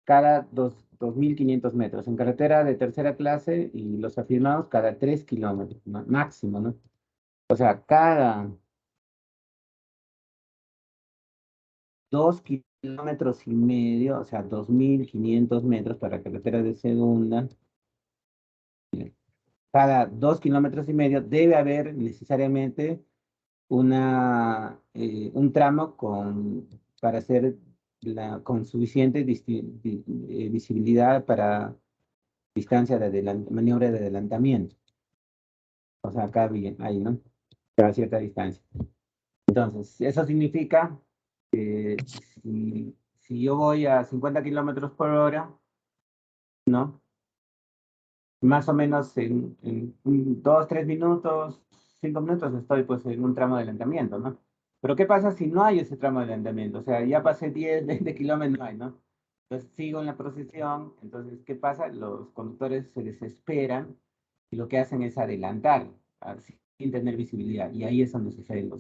cada 2.500 metros. En carretera de tercera clase y los afirmados, cada 3 kilómetros, máximo, ¿no? O sea, cada 2,5 kilómetros, o sea, 2.500 metros para carretera de segunda. Cada 2,5 kilómetros debe haber necesariamente un tramo para hacer con suficiente visibilidad para distancia de maniobra de adelantamiento. O sea, acá bien, ahí, ¿no? Cada cierta distancia. Entonces, eso significa que si yo voy a 50 kilómetros por hora, ¿no? Más o menos en 2, 3 minutos, 5 minutos estoy pues en un tramo de adelantamiento, ¿no? Pero ¿qué pasa si no hay ese tramo de adelantamiento? O sea, ya pasé 10, 20 kilómetros, no hay, ¿no? Entonces sigo en la procesión, entonces, ¿qué pasa? Los conductores se desesperan y lo que hacen es adelantar sin tener visibilidad. Y ahí es donde suceden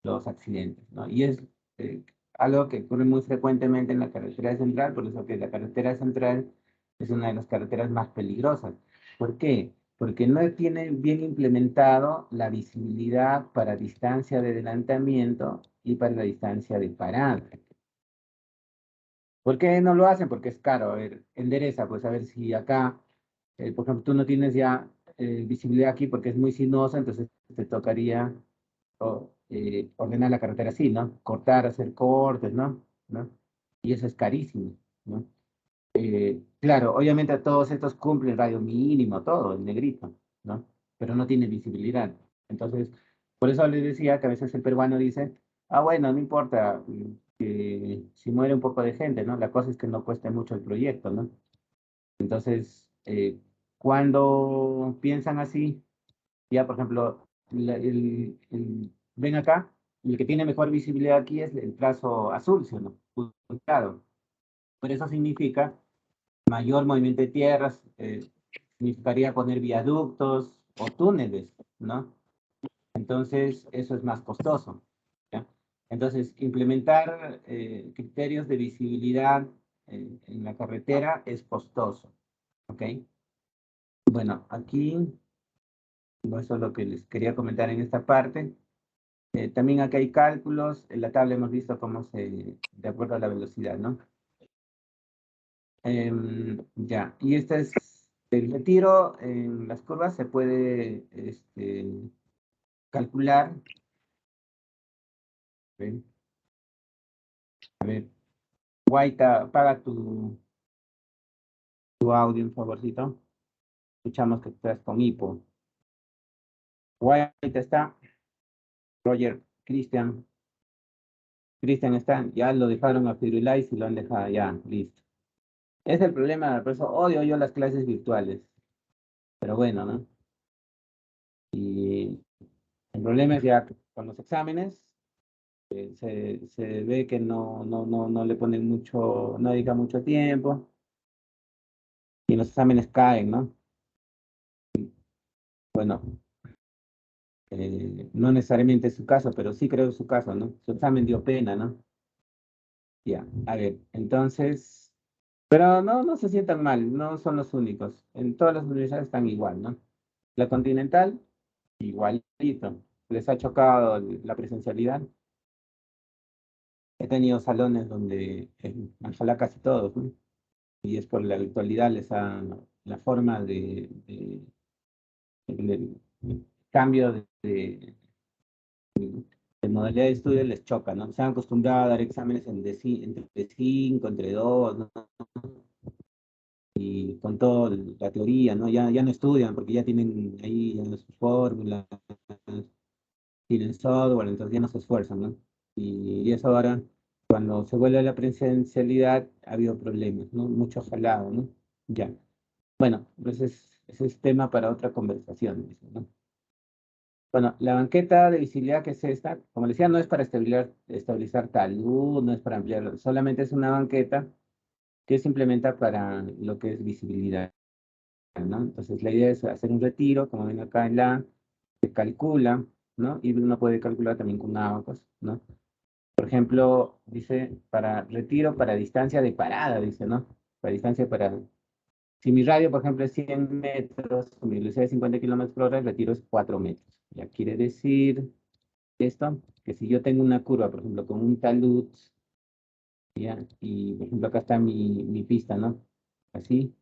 los accidentes, ¿no? Y es eh, algo que ocurre muy frecuentemente en la carretera central, por eso que la carretera central es una de las carreteras más peligrosas. ¿Por qué? Porque no tiene bien implementado la visibilidad para distancia de adelantamiento y para la distancia de parada. ¿Por qué no lo hacen? Porque es caro. A ver, endereza, pues a ver si acá, por ejemplo, tú no tienes ya visibilidad aquí porque es muy sinuosa, entonces te tocaría ordenar la carretera así, ¿no? Cortar, hacer cortes, ¿no? Y eso es carísimo, ¿no? Claro, obviamente todos estos cumplen radio mínimo, todo, el negrito, ¿no? Pero no tiene visibilidad. Entonces, por eso les decía que a veces el peruano dice, ah, bueno, no importa, que si muere un poco de gente, ¿no? La cosa es que no cueste mucho el proyecto, ¿no? Entonces, cuando piensan así, ya, por ejemplo, ven acá, el que tiene mejor visibilidad aquí es el trazo azul, ¿sí o no? Punteado. Pero eso significa mayor movimiento de tierras, significaría poner viaductos o túneles, ¿no? Entonces, eso es más costoso, ¿ya? Entonces, implementar criterios de visibilidad en la carretera es costoso, ¿ok? Bueno, aquí, no, eso es lo que les quería comentar en esta parte. También aquí hay cálculos, en la tabla hemos visto cómo de acuerdo a la velocidad, ¿no? Ya, y este es el retiro en las curvas, se puede calcular. ¿Ven? A ver, Guaita, apaga tu audio, un favorcito. Escuchamos que estás con hipo. Guaita está, Roger, Cristian. Cristian está, ya lo dejaron a Firulais y lo han dejado ya, listo. Es el problema, por eso odio yo las clases virtuales. Pero bueno, ¿no? Y el problema es ya con los exámenes. Se ve que no le ponen mucho, no dedica mucho tiempo y los exámenes caen, ¿no? Bueno, no necesariamente es su caso, pero sí creo que es su caso, ¿no? Su examen dio pena, ¿no? Ya, a ver, entonces, pero no se sientan mal, no son los únicos. En todas las universidades están igual, ¿no? La Continental, igualito. Les ha chocado la presencialidad. He tenido salones donde han jalado casi todos, ¿no? Y es por la virtualidad, la forma el cambio de modalidad de estudio les choca, ¿no? Se han acostumbrado a dar exámenes entre 5 entre 2, ¿no? Y con toda la teoría, ¿no? Ya no estudian porque ya tienen ahí ya sus fórmulas, tienen software, entonces ya no se esfuerzan, ¿no? Y eso ahora, cuando se vuelve a la presencialidad, ha habido problemas, ¿no? Mucho jalado, ¿no? Ya. Bueno, pues ese es tema para otra conversación, dice, ¿no? Bueno, la banqueta de visibilidad que es esta, como les decía, no es para estabilizar talud, no es para ampliar, solamente es una banqueta que se implementa para lo que es visibilidad, ¿no? Entonces la idea es hacer un retiro, como ven acá en se calcula, ¿no? Y uno puede calcular también con abacos, ¿no? Por ejemplo, dice para retiro, para distancia de parada, dice, ¿no? Para distancia de parada. Si mi radio, por ejemplo, es 100 metros, mi velocidad es 50 kilómetros por hora, el retiro es 4 metros. Ya quiere decir esto, que si yo tengo una curva, por ejemplo, con un talud, ¿ya? Y, por ejemplo, acá está mi pista, ¿no? Así,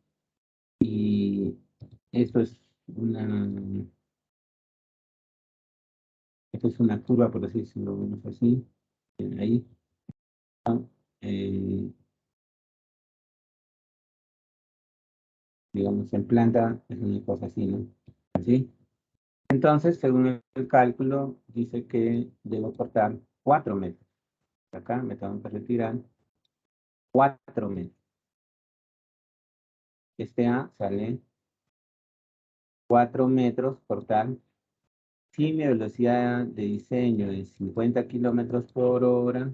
y esto es una, esto es una curva, por así decirlo, vemos así, ahí, ¿no? Eh, digamos, en planta es una cosa así, ¿no? Así. Entonces, según el cálculo, dice que debo cortar 4 metros. Acá me tengo que retirar 4 metros. Este A sale 4 metros cortar. Si mi velocidad de diseño es 50 kilómetros por hora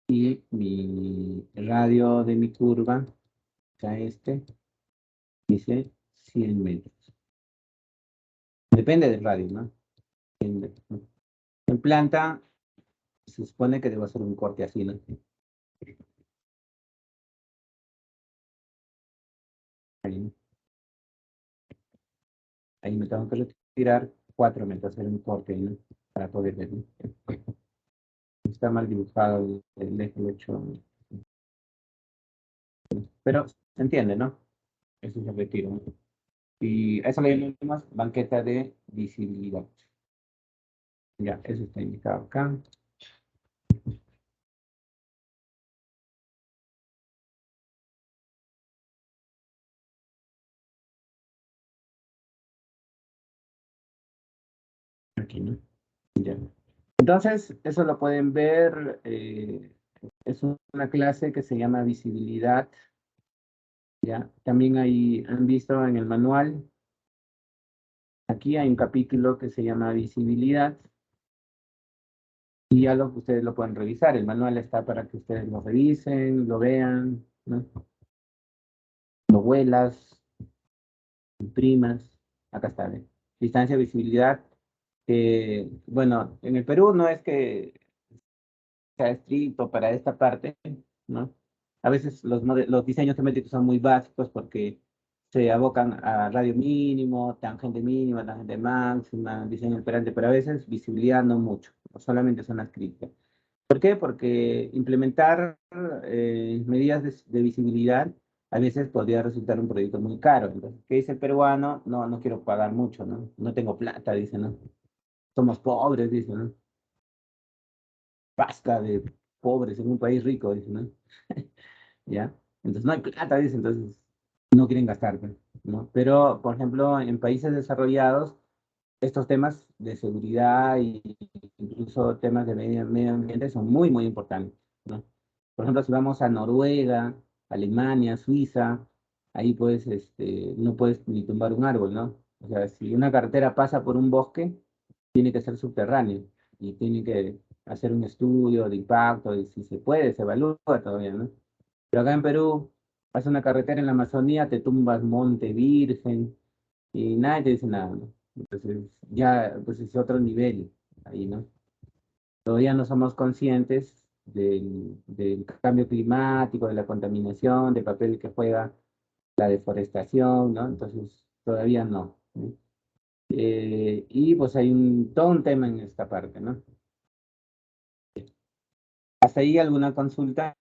y mi radio de mi curva, o sea, dice 100 metros. Depende del radio, ¿no? 100 metros, ¿no? En planta, se supone que debo hacer un corte así, ¿no? Ahí, ahí me tengo que retirar 4 metros, hacer un corte, ¿no? Para poder ver, ¿no? Está mal dibujado el eje 8, pero se entiende, ¿no? Eso es el retiro, ¿no? Y a eso le llamamos banqueta de visibilidad. Ya, eso está indicado acá. Aquí, ¿no? Ya. Entonces, eso lo pueden ver. Es una clase que se llama visibilidad. Ya, también han visto en el manual. Aquí hay un capítulo que se llama visibilidad. Y ya ustedes lo pueden revisar. El manual está para que ustedes lo revisen, lo vean, ¿no? Lo huelas, imprimas. Acá está, ¿ve? Distancia, visibilidad. Bueno, en el Perú no es que sea estricto para esta parte, ¿no? A veces los diseños geométricos son muy básicos porque se abocan a radio mínimo, tangente mínima, tangente máxima, diseño operante, pero a veces visibilidad no mucho, solamente son las críticas. ¿Por qué? Porque implementar medidas de visibilidad a veces podría resultar un proyecto muy caro. Entonces, ¿qué dice el peruano? No quiero pagar mucho, ¿no? No tengo plata, dice, ¿no? Somos pobres, dice, ¿no? Basta de pobres en un país rico, dice, ¿no? ¿Ya? Entonces no hay plata, dice, entonces no quieren gastar, pues, ¿no? Pero, por ejemplo, en países desarrollados, estos temas de seguridad e incluso temas de medio ambiente son muy importantes, ¿no? Por ejemplo, si vamos a Noruega, Alemania, Suiza, ahí pues no puedes ni tumbar un árbol, ¿no? O sea, si una carretera pasa por un bosque, tiene que ser subterráneo y tiene que hacer un estudio de impacto y si se puede, se evalúa todavía, ¿no? Pero acá en Perú, pasa una carretera en la Amazonía, te tumbas Monte Virgen y nadie te dice nada, ¿no? Entonces ya, pues es otro nivel ahí, ¿no? Todavía no somos conscientes del cambio climático, de la contaminación, del papel que juega la deforestación, ¿no? Entonces, todavía no, ¿no? Y pues hay todo un tema en esta parte, ¿no? ¿Hasta ahí alguna consulta?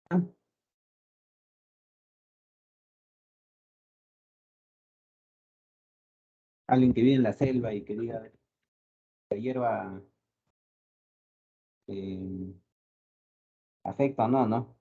Alguien que vive en la selva y que diga, la hierba eh, afecta o no, ¿no?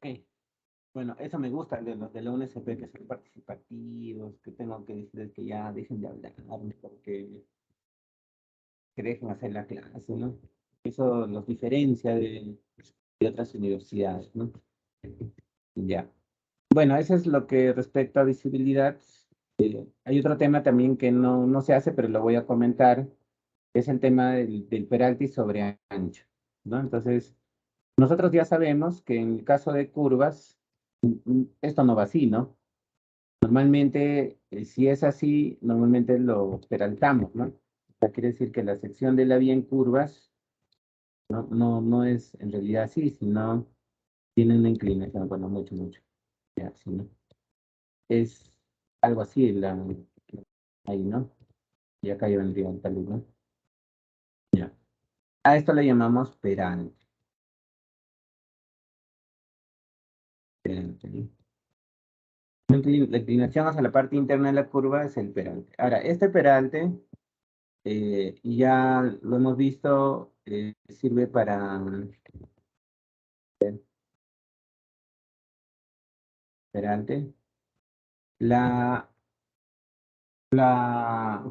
Ok. Bueno, eso me gusta de los de la UNSP, que son participativos, que tengo que decirles que ya dejen de hablar, porque que dejen hacer la clase, ¿no? Eso los diferencia de otras universidades, ¿no? Ya. Bueno, eso es lo que respecta a visibilidad. Hay otro tema también que no se hace, pero lo voy a comentar, es el tema del Peralta y sobre ancho, ¿no? Entonces, nosotros ya sabemos que en el caso de curvas, esto no va así, ¿no? Normalmente, si es así, normalmente lo peraltamos, ¿no? O sea, quiere decir que la sección de la vía en curvas no es en realidad así, sino tiene una inclinación, bueno, mucho, ya, sí, ¿no? Es algo así, ahí, ¿no? Y acá ya vendría el talud, ¿no? Ya. A esto le llamamos peralte. ¿No? La inclinación hacia la parte interna de la curva es el peralte. Ahora, este peralte, ya lo hemos visto, sirve para peralte. La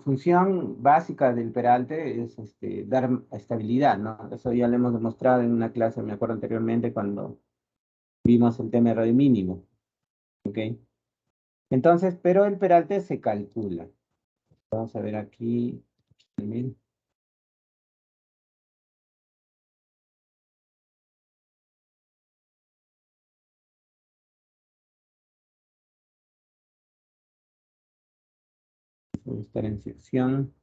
función básica del peralte es dar estabilidad, ¿no? Eso ya lo hemos demostrado en una clase, me acuerdo anteriormente, cuando vimos el tema de radio mínimo, ¿ok? Entonces, pero el peralte se calcula. Vamos a ver aquí. También. Voy a estar en sección.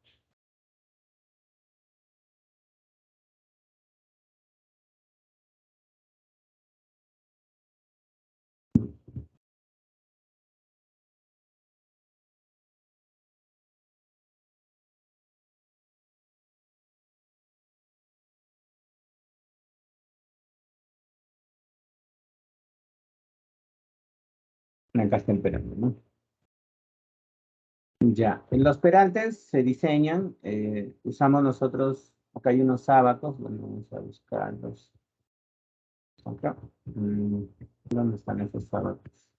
Acá está el peralte, ¿no? Ya, en los peraltes se diseñan, usamos nosotros, acá hay unos sábatos, bueno, vamos a buscarlos. Acá. ¿Dónde están esos sábatos?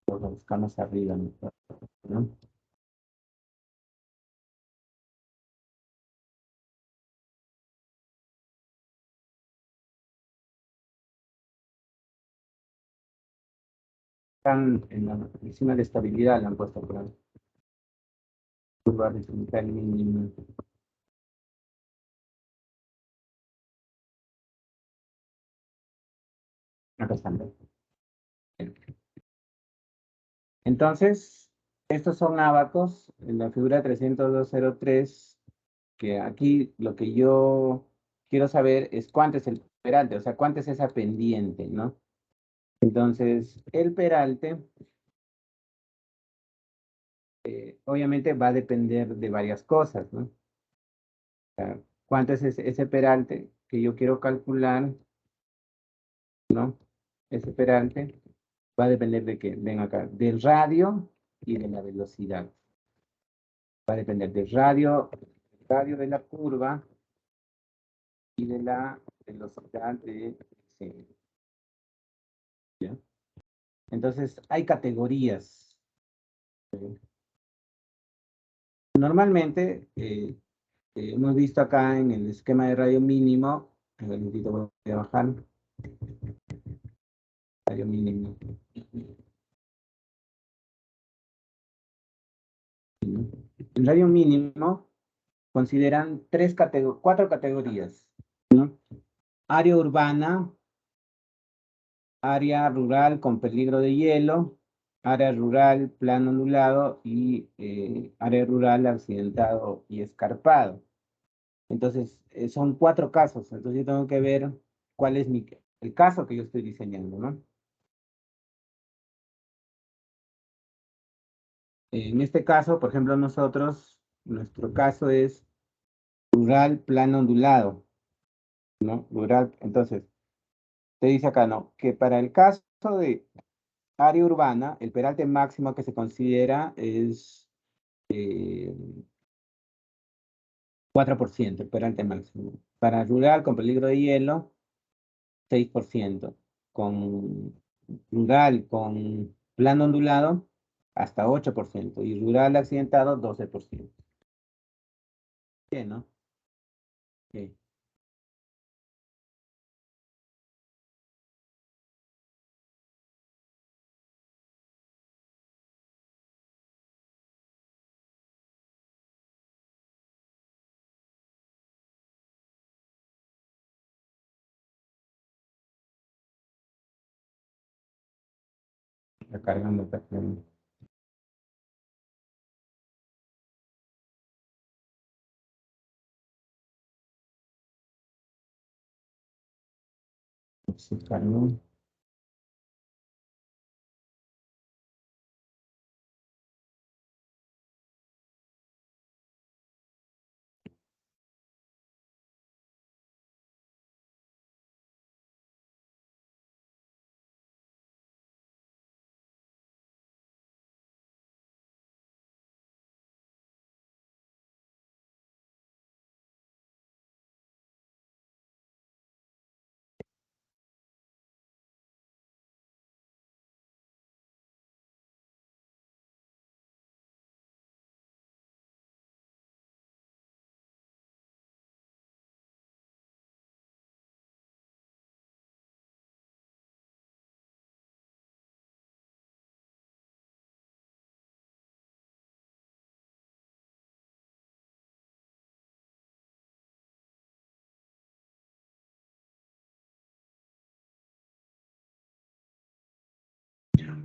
Los buscamos arriba, ¿no? Están en la encima de estabilidad, la han puesto por ahí. Curva horizontal mínima. Acá están. Entonces, estos son ábacos en la figura 30203, que aquí lo que yo quiero saber es cuánto es el peralte, o sea, cuánto es esa pendiente, ¿no? Entonces, el peralte obviamente va a depender de varias cosas, ¿no? O sea, cuánto es ese peralte que yo quiero calcular, ¿no? Ese peralte va a depender de qué, ven acá, del radio y de la velocidad. Va a depender radio de la curva y de la velocidad de centro, ¿ya? Entonces, hay categorías. Normalmente, hemos visto acá en el esquema de radio mínimo, a ver, un poquito voy a bajar, radio mínimo. El radio mínimo consideran cuatro categorías, ¿no? Área urbana, área rural con peligro de hielo, área rural plano ondulado y área rural accidentado y escarpado. Entonces, son cuatro casos. Entonces, yo tengo que ver cuál es el caso que yo estoy diseñando, ¿no? En este caso, por ejemplo, nuestro caso es rural plano ondulado, ¿no? Rural, entonces, te dice acá, ¿no? Que para el caso de área urbana, el peralte máximo que se considera es 4%, el peralte máximo. Para rural con peligro de hielo, 6%. Con rural con plano ondulado, hasta 8%. Y rural accidentado, 12%. Bien, ¿no? Sí. Está cargando, está cargando. Se cargó.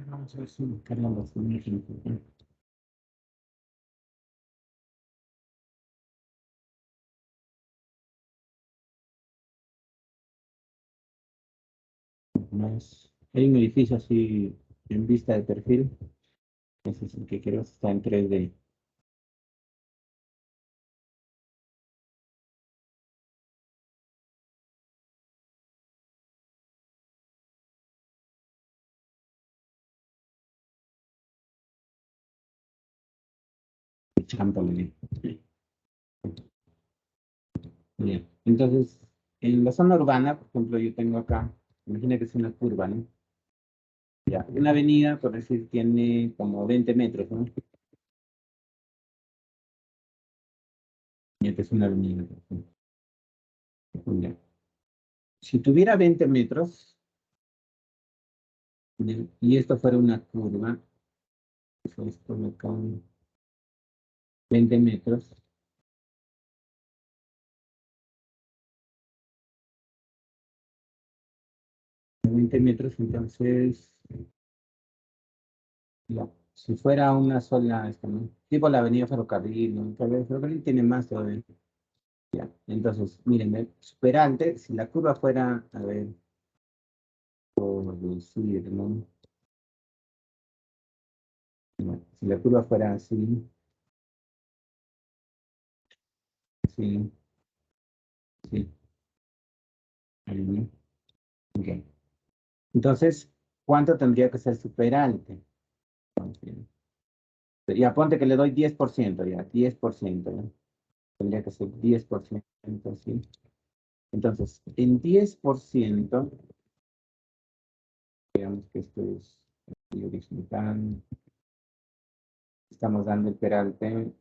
Vamos a ver si me cargan los imágenes. Hay un edificio así en vista de perfil. Ese es el que quiero, está en 3D. Echándole. Bien. Entonces, en la zona urbana, por ejemplo, yo tengo acá, imagina que es una curva, ¿no? Ya, una avenida, por decir, tiene como 20 metros, ¿no? Y esta es una avenida, por ejemplo. Ya. Si tuviera 20 metros, ya, y esto fuera una curva, eso es como con 20 metros, 20 metros, entonces, ya. si fuera una sola, ¿no? Tipo la avenida Ferrocarril, ¿no? Que el Ferrocarril tiene más todavía. Ya. Entonces, miren, el superante, si la curva fuera, a ver, por decir, ¿no? Bueno, si la curva fuera así, sí, sí, ahí, ¿no? Ok. Entonces, ¿cuánto tendría que ser superante? Ya ponte que le doy 10%, ya, 10%, ¿no? Tendría que ser 10%, ¿sí? Entonces, en 10%, veamos que esto es horizontal, estamos dando el peralte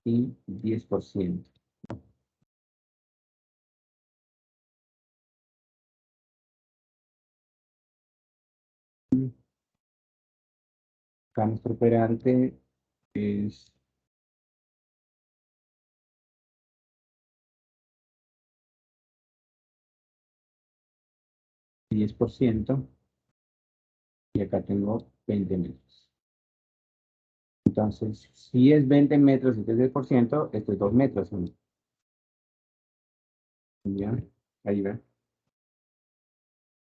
y 10%. Acá nuestro peralte es 10% y acá tengo 20 metros. Entonces, si es 20 metros y este es 10%, esto es 2 metros, ¿no? ¿Ya? Ahí va.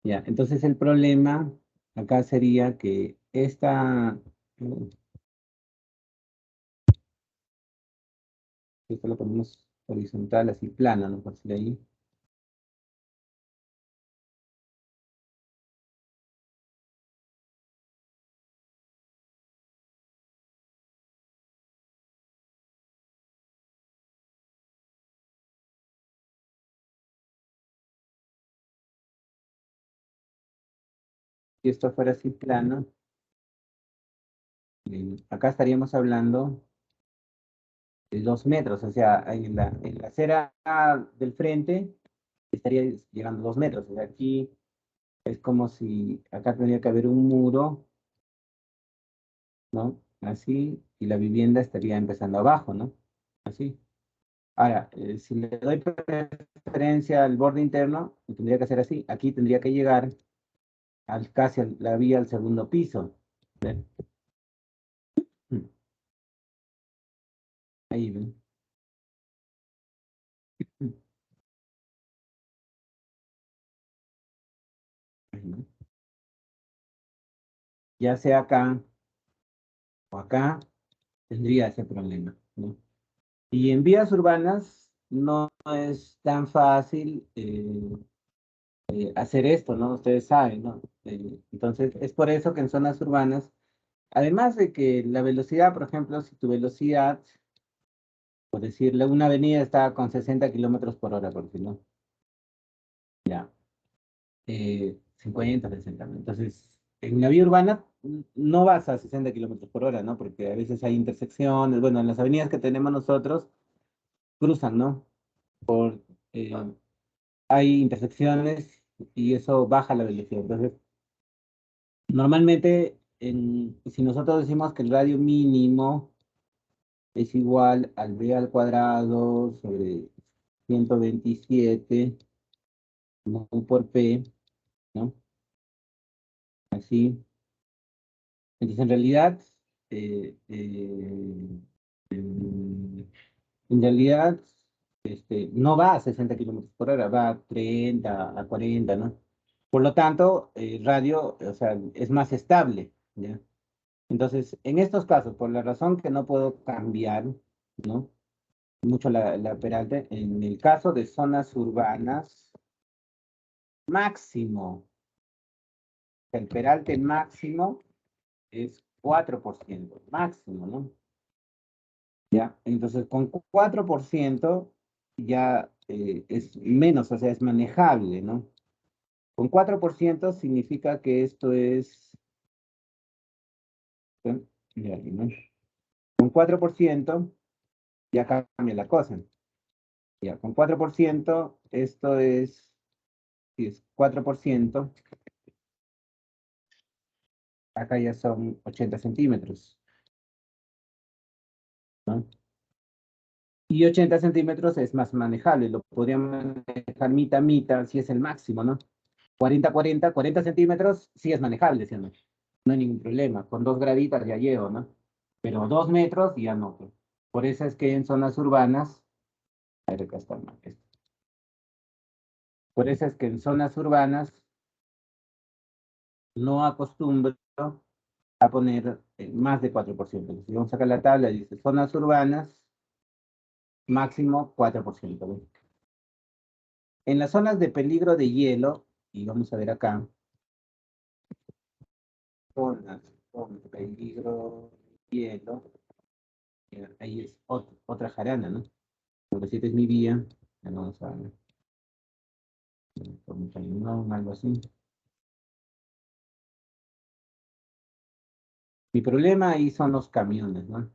Ya, entonces el problema acá sería que esto lo ponemos horizontal, así plana, ¿no? Por si ahí. Si esto fuera así plano, acá estaríamos hablando de 2 metros, o sea, en la acera del frente estaría llegando 2 metros. O sea, aquí es como si acá tendría que haber un muro, ¿no? Así, y la vivienda estaría empezando abajo, ¿no? Así. Ahora, si le doy preferencia al borde interno, tendría que hacer así. Aquí tendría que llegar casi la vía al segundo piso. ¿Ven? Ahí, ¿ven? Ahí, ¿no? Ya sea acá o acá, tendría ese problema, ¿no? Y en vías urbanas no es tan fácil hacer esto, ¿no? Ustedes saben, ¿no? Entonces, es por eso que en zonas urbanas, además de que la velocidad, por ejemplo, si tu velocidad, por decirle, una avenida está con 60 kilómetros por hora, por decirlo, ya, 50, 60, ¿no? Entonces, en una vía urbana no vas a 60 kilómetros por hora, ¿no? Porque a veces hay intersecciones, bueno, en las avenidas que tenemos nosotros, cruzan, ¿no? Eh, Hay intersecciones y eso baja la velocidad. Entonces, normalmente, si nosotros decimos que el radio mínimo es igual al b al cuadrado sobre 127, ¿no? Por p, ¿no? Así. Entonces, en realidad, eh, eh, en en realidad, no va a 60 kilómetros por hora, va a 30, a 40, ¿no? Por lo tanto, el radio, o sea, es más estable, ¿ya? Entonces, en estos casos, por la razón que no puedo cambiar, ¿no? Mucho la peralte, en el caso de zonas urbanas, máximo, el peralte máximo es 4%, máximo, ¿no? ¿Ya? Entonces, con 4% ya es menos, o sea, es manejable, ¿no? Con 4% significa que esto es, ¿eh? Ya, ¿no? Con 4% ya cambia la cosa. Ya, con 4% esto es, si es 4%, acá ya son 80 centímetros, ¿no? Y 80 centímetros es más manejable, lo podríamos manejar mitad, mitad, si es el máximo, ¿no? 40 centímetros, sí es manejable, ¿sí o no? no hay ningún problema. Con 2 graditas ya llego, ¿no? Pero 2 metros ya no, pues. Por eso es que en zonas urbanas, a ver, acá está mal esto. Por eso es que en zonas urbanas no acostumbro a poner más de 4%. Si vamos a sacar la tabla, dice zonas urbanas, máximo 4%. ¿Ves? En las zonas de peligro de hielo, y vamos a ver acá, zonas con peligro de hielo, ahí es otra jarana, ¿no? Porque si esta es mi vía, ya no vamos a ver, algo así. Mi problema ahí son los camiones, ¿no?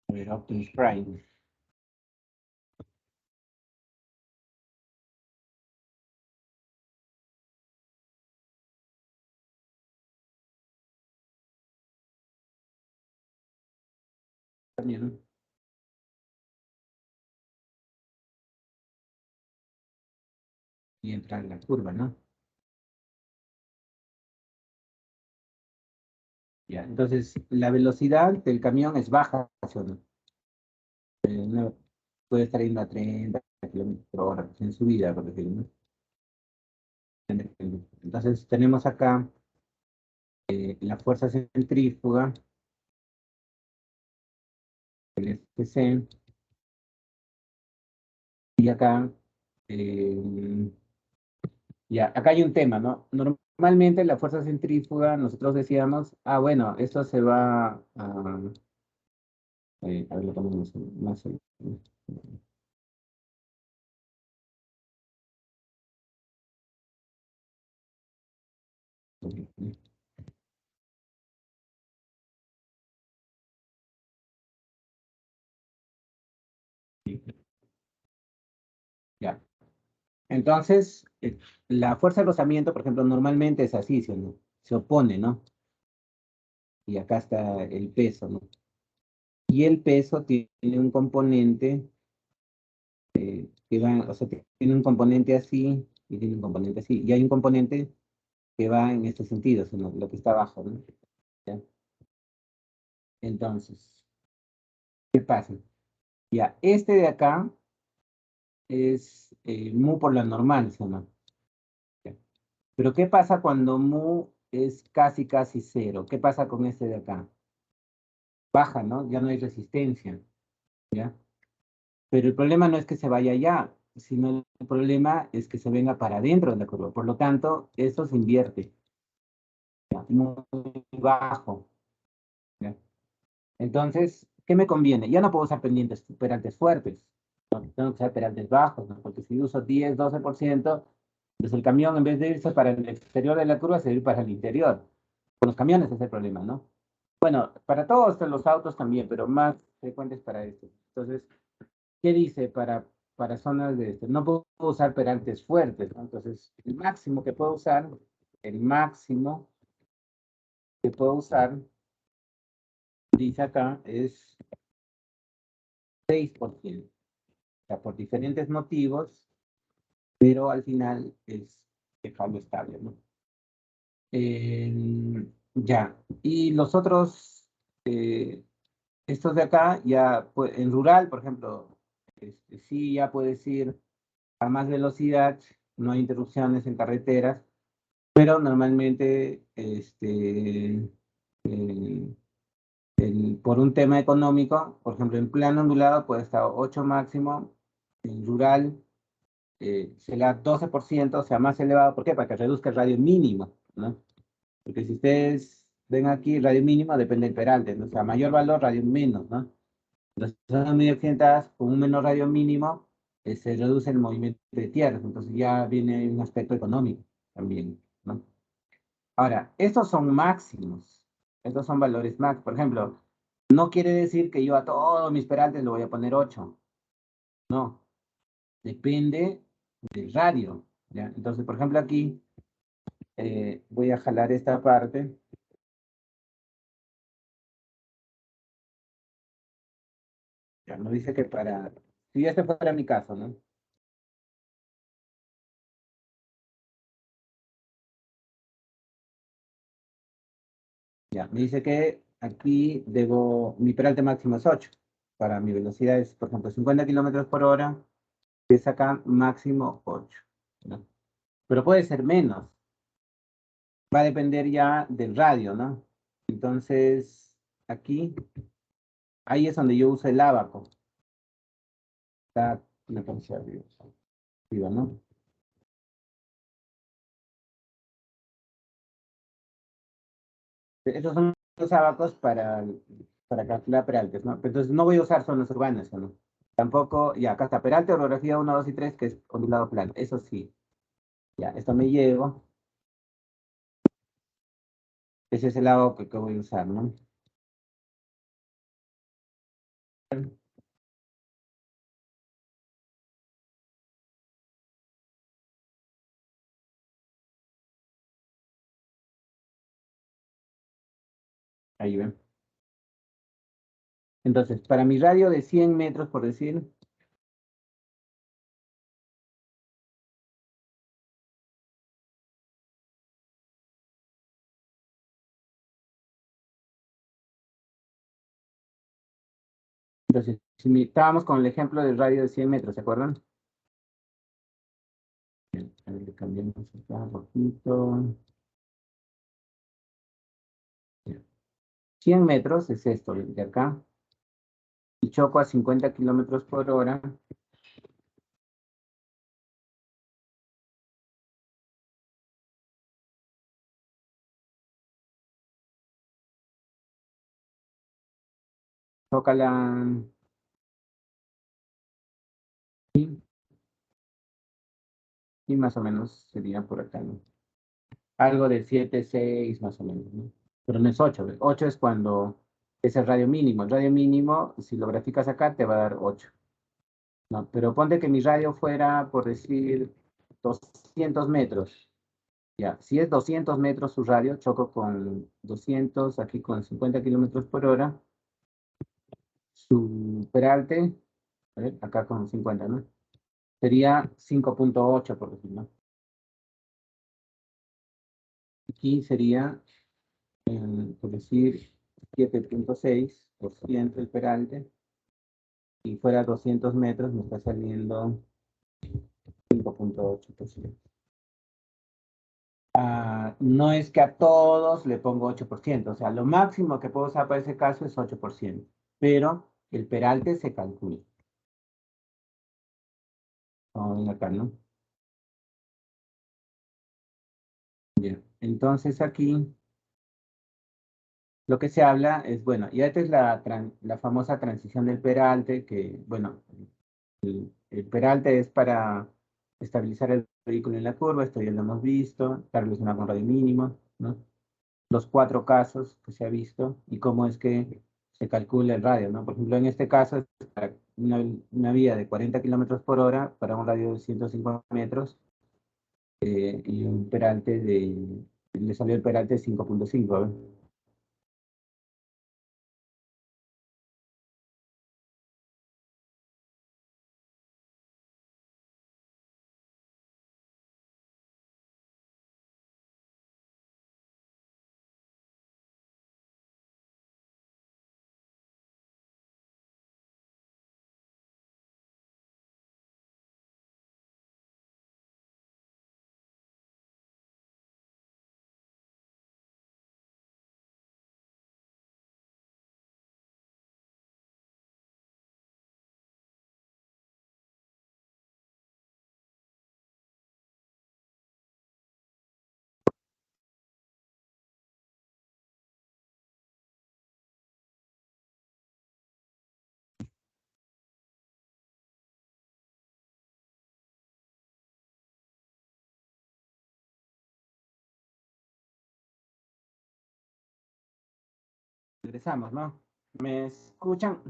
A ver, Optimus Prime. También, y entra en la curva, ¿no? Ya, entonces, la velocidad del camión es baja, ¿sí o no? Puede estar yendo a 30 kilómetros por hora en subida, por ejemplo, ¿no? Entonces, tenemos acá la fuerza centrífuga, el Fc, y acá, eh, ya, acá hay un tema, ¿no? Normalmente la fuerza centrífuga, nosotros decíamos, bueno, esto se va a ver, lo ponemos más. Ya. Entonces, la fuerza de rozamiento, por ejemplo, normalmente es así, se opone, ¿no? Y acá está el peso, ¿no? Y el peso tiene un componente que va, o sea, tiene un componente así y tiene un componente así. Y hay un componente que va en este sentido, sino lo que está abajo, ¿no? ¿Ya? Entonces, ¿qué pasa? Ya, este de acá es mu por la normal, ¿sí o no? ¿Ya? Pero ¿qué pasa cuando mu es casi, casi cero? ¿Qué pasa con este de acá? Baja, ¿no? Ya no hay resistencia, ¿ya? Pero el problema no es que se vaya allá, sino el problema es que se venga para adentro de la curva. Por lo tanto, esto se invierte, ¿ya? Muy bajo, ¿ya? Entonces, ¿qué me conviene? Ya no puedo usar perantes fuertes, ¿no? Tengo que usar perantes bajos, ¿no? Porque si uso 10, 12%, pues el camión en vez de irse para el exterior de la curva, se va a ir para el interior. Con los camiones es el problema, ¿no? Bueno, para todos los autos también, pero más frecuentes para esto. Entonces, ¿qué dice para zonas de este? No puedo usar perantes fuertes, ¿no? Entonces, el máximo que puedo usar, dice acá, es 6%. O sea, por diferentes motivos, pero al final es dejarlo estable, ¿no? Ya, y los otros, estos de acá, ya en rural, por ejemplo, sí ya puedes ir a más velocidad, no hay interrupciones en carreteras, pero normalmente por un tema económico, por ejemplo, en plano ondulado puede estar 8 máximo, en rural será 12%, o sea, más elevado. ¿Por qué? Para que reduzca el radio mínimo, ¿no? Porque si ustedes ven aquí, radio mínimo depende del peralte, ¿no? O sea, mayor valor, radio menos, ¿no? Las zonas medio accidentadas con un menor radio mínimo se reduce el movimiento de tierras, entonces ya viene un aspecto económico también, ¿no? Ahora, estos son máximos, estos son valores máximos. Por ejemplo, no quiere decir que yo a todos mis peraltes le voy a poner 8, no, depende del radio, ¿ya? Entonces, por ejemplo, aquí voy a jalar esta parte Ya nos dice que si este fuera mi caso, ¿no? Ya, me dice que aquí mi peralte máximo es 8. Para mi velocidad es, por ejemplo, 50 kilómetros por hora, es acá máximo 8, ¿no? Pero puede ser menos. Va a depender ya del radio, ¿no? Entonces, aquí, ahí es donde yo uso el ábaco. Está, me parece arriba, ¿no? Esos son los ábacos para calcular peraltes, ¿no? Entonces no voy a usar zonas urbanas, ¿no? Tampoco, ya, acá está peralte, orografía 1, 2 y 3, que es ondulado plano. Eso sí, ya, esto me llevo. Ese es el ábaco que voy a usar, ¿no? Ahí ven. Entonces, para mi radio de 100 metros, por decir, entonces, si estábamos con el ejemplo del radio de 100 metros, ¿se acuerdan? Bien, a ver, le cambiamos acá un poquito. Bien. 100 metros es esto, de acá. Y choco a 50 kilómetros por hora. Toca la... Y más o menos sería por acá, ¿no? Algo de 7 6 más o menos, ¿no? Pero no es 8. 8 es cuando es el radio mínimo. El radio mínimo, si lo graficas acá, te va a dar 8. ¿No? Pero ponte que mi radio fuera, por decir, 200 metros. Ya, si es 200 metros su radio, choco con 200, aquí con 50 kilómetros por hora. Su peralte, a ver, acá con 50, ¿no? Sería 5,8 por decir, ¿no? Aquí sería, por decir, 7,6% el peralte. Si fuera 200 metros, me está saliendo 5,8%. No es que a todos le pongo 8%, o sea, lo máximo que puedo usar para ese caso es 8%, pero el peralte se calcula. Vamos a ver acá, ¿no? Bien, entonces aquí lo que se habla es, bueno, y esta es la famosa transición del peralte, que, bueno, el peralte es para estabilizar el vehículo en la curva, esto ya lo hemos visto, estar relacionado con radio mínimo, ¿no? Los 4 casos que se ha visto y cómo es que se calcula el radio, ¿no? Por ejemplo, en este caso es para una vía de 40 kilómetros por hora para un radio de 150 metros y un peralte le salió el peralte de 5,5, ¿ves? Regresamos, ¿no? ¿Me escuchan?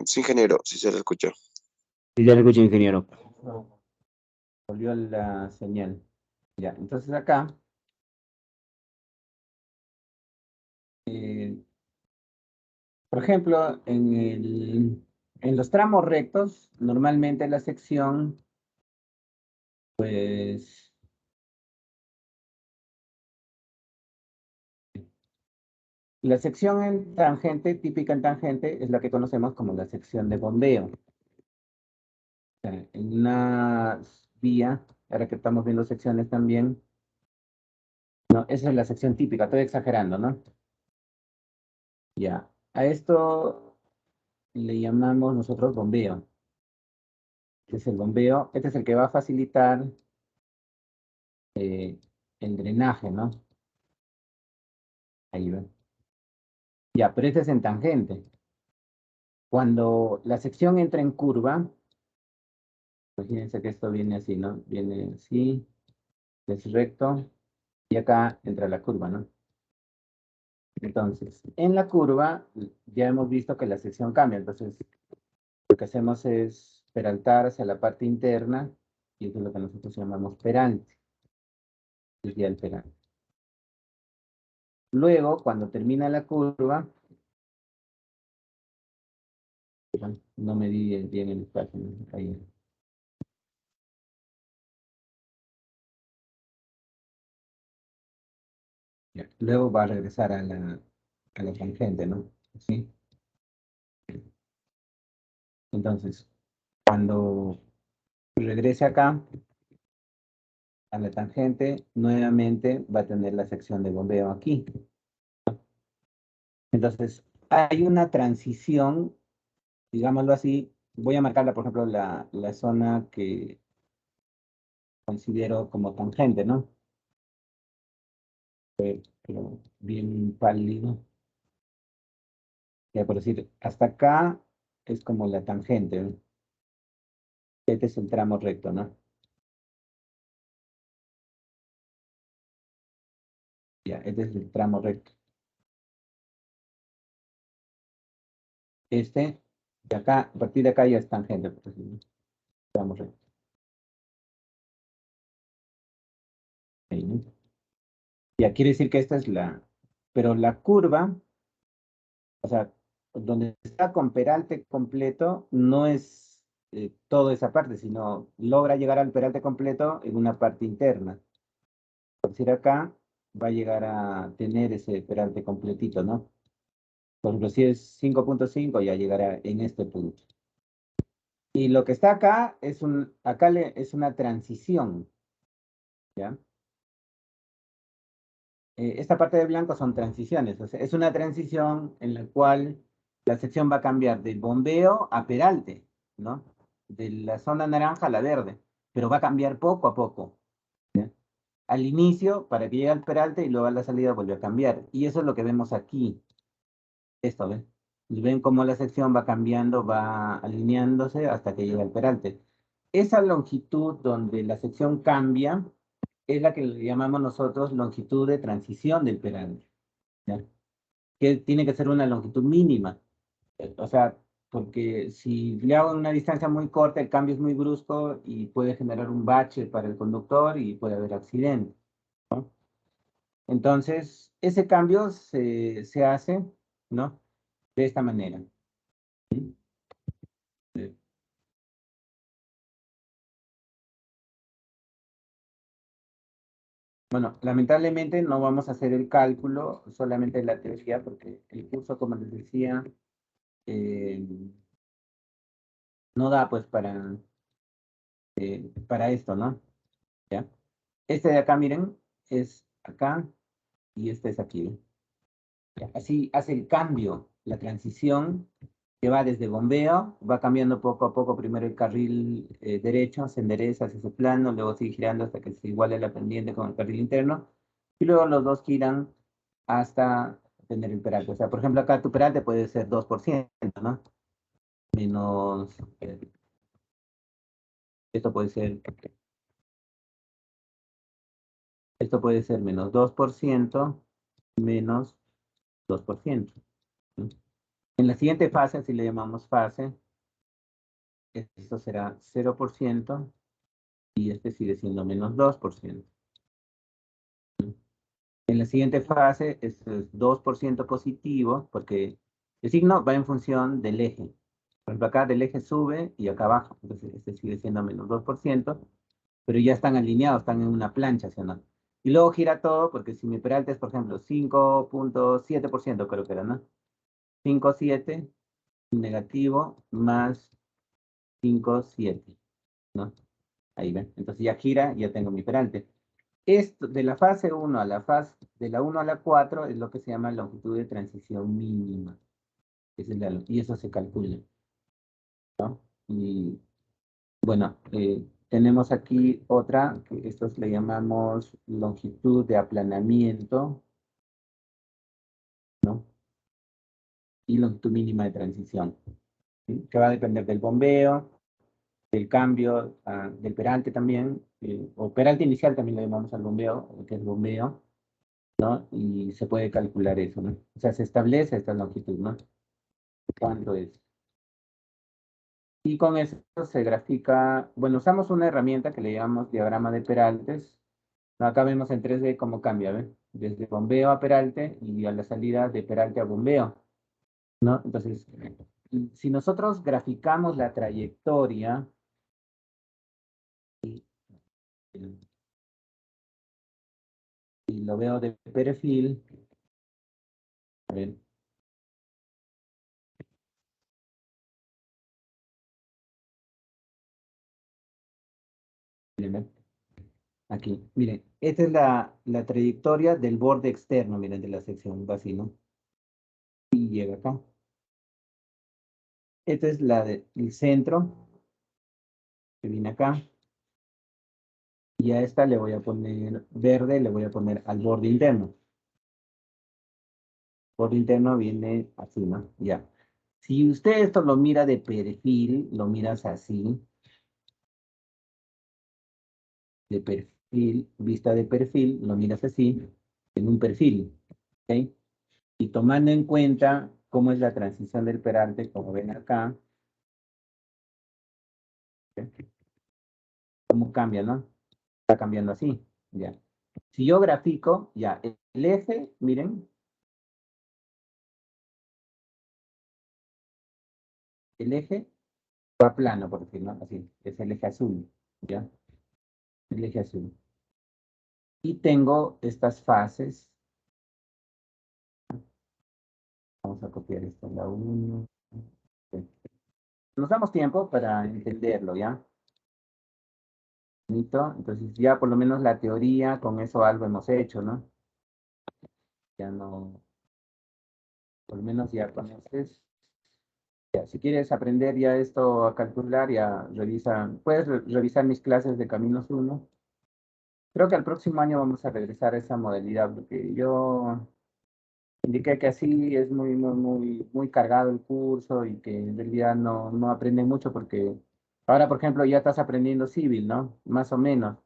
Sí, ingeniero, sí se le escucha. Sí, ya le escucho, ingeniero. Volvió la señal. Ya, entonces acá eh, Por ejemplo, en los tramos rectos, normalmente la sección, pues, la sección en tangente, típica en tangente, es la que conocemos como la sección de bombeo. O sea, en una vía, ahora que estamos viendo secciones también, no, esa es la sección típica, estoy exagerando, ¿no? Ya, a esto le llamamos nosotros bombeo. Este es el bombeo, este es el que va a facilitar eh, el drenaje, ¿no? Ahí ven. Ya, pero este es en tangente. Cuando la sección entra en curva, imagínense que esto viene así, ¿no? Viene así, es recto, y acá entra la curva, ¿no? Entonces, en la curva ya hemos visto que la sección cambia, entonces lo que hacemos es peraltar hacia la parte interna, y eso es lo que nosotros llamamos perante, es ya el perante. Luego, cuando termina la curva, no medí bien el espacio, ¿no? Ahí. Ya. Luego va a regresar a la tangente, ¿no? ¿Sí? Entonces, cuando regrese acá a la tangente, nuevamente va a tener la sección de bombeo aquí. Entonces, hay una transición, digámoslo así. Voy a marcarla, por ejemplo, la zona que considero como tangente, ¿no? Pero bien pálido. Ya por decir, hasta acá es como la tangente, ¿no? Este es el tramo recto, ¿no? Ya, este es el tramo recto. Este, de acá, a partir de acá ya es tangente, por decir, ¿no? Tramo recto. Ahí, ¿no? Ya quiere decir que esta es pero la curva, o sea, donde está con peralte completo, no es toda esa parte, sino logra llegar al peralte completo en una parte interna. Por decir acá, va a llegar a tener ese peralte completito, ¿no? Por ejemplo, si es 5.5, ya llegará en este punto. Y lo que está acá es una transición, ¿ya? Esta parte de blanco son transiciones, o sea, es una transición en la cual la sección va a cambiar del bombeo a peralte, ¿no? De la zona naranja a la verde, pero va a cambiar poco a poco, ¿ya? Al inicio, para que llegue al peralte y luego a la salida vuelve a cambiar. Y eso es lo que vemos aquí. Esto, ¿ven? Y ven cómo la sección va cambiando, va alineándose hasta que llega al peralte. Esa longitud donde la sección cambia es la que le llamamos nosotros longitud de transición del peralte, ¿ya? Que tiene que ser una longitud mínima. O sea, porque si le hago una distancia muy corta, el cambio es muy brusco y puede generar un bache para el conductor y puede haber accidente, ¿no? Entonces, ese cambio se hace, ¿no? De esta manera. ¿Sí? Bueno, lamentablemente no vamos a hacer el cálculo, solamente la teoría, porque el curso, como les decía, eh, no da pues para esto, ¿no? ¿Ya? Este de acá, miren, es acá y este es aquí. ¿Ya? Así hace el cambio, la transición que va desde bombeo, va cambiando poco a poco, primero el carril derecho, se endereza hacia ese plano, luego sigue girando hasta que se iguale la pendiente con el carril interno, y luego los dos giran hasta tener el peralte. O sea, por ejemplo, acá tu peralte puede ser 2%, ¿no? Menos, esto puede ser, esto puede ser menos 2%, menos 2%, ¿no? En la siguiente fase, si le llamamos fase, esto será 0% y este sigue siendo menos 2%. En la siguiente fase, esto es 2% positivo, porque El signo va en función del eje. Por ejemplo, acá del eje sube y acá baja. Entonces, este sigue siendo menos 2%, pero ya están alineados, están en una plancha, ¿sí o no? Y luego gira todo, porque si mi peralte es, por ejemplo, 5.7%, creo que era, ¿no? 5,7 negativo más 5,7, ¿no? Ahí ven. Entonces ya gira, ya tengo mi peralte. Esto, de la fase 1 a la fase, de la 1 a la 4, es lo que se llama longitud de transición mínima. Y eso se calcula, ¿no? Y bueno, tenemos aquí otra, que estos le llamamos longitud de aplanamiento, ¿no? Y longitud mínima de transición, ¿sí? Que va a depender del bombeo, del cambio, del peralte también, o peralte inicial también le llamamos al bombeo, que es bombeo, ¿no? Y se puede calcular eso, ¿no? O sea, se establece esta longitud, ¿no? ¿Cuánto es? Y con eso se grafica, bueno, usamos una herramienta que le llamamos diagrama de peraltes. Acá vemos en 3D cómo cambia, ¿ven? Desde bombeo a peralte y a la salida de peralte a bombeo, ¿no? Entonces, si nosotros graficamos la trayectoria, y lo veo de perfil, a ver, miren, ¿ven? Aquí, miren, esta es la trayectoria del borde externo, miren, de la sección, va así, ¿no? Y llega acá. Esta es la del centro, que viene acá. Y a esta le voy a poner verde, le voy a poner al borde interno. Borde interno viene así, ¿no? Ya. Si usted esto lo mira de perfil, lo miras así, de perfil, vista de perfil, lo miras así, en un perfil, ¿ok? Y tomando en cuenta cómo es la transición del peralte, como ven acá, ¿ok? Cómo cambia, ¿no? Está cambiando así, ya. Si yo grafico, ya, el eje, miren, el eje va plano, por decirlo, ¿no? Así, es el eje azul, ¿ya? El eje azul. Y tengo estas fases. Vamos a copiar esto en la 1. Nos damos tiempo para entenderlo, ¿ya? Bonito. Entonces ya por lo menos la teoría, con eso algo hemos hecho, ¿no? Ya no, por lo menos ya conoces. Ya, si quieres aprender ya esto a calcular, ya revisa, puedes revisar mis clases de Caminos 1. Creo que al próximo año vamos a regresar a esa modalidad, porque yo indiqué que así es muy cargado el curso y que en realidad no aprenden mucho porque ahora, por ejemplo, ya estás aprendiendo civil, ¿no? Más o menos.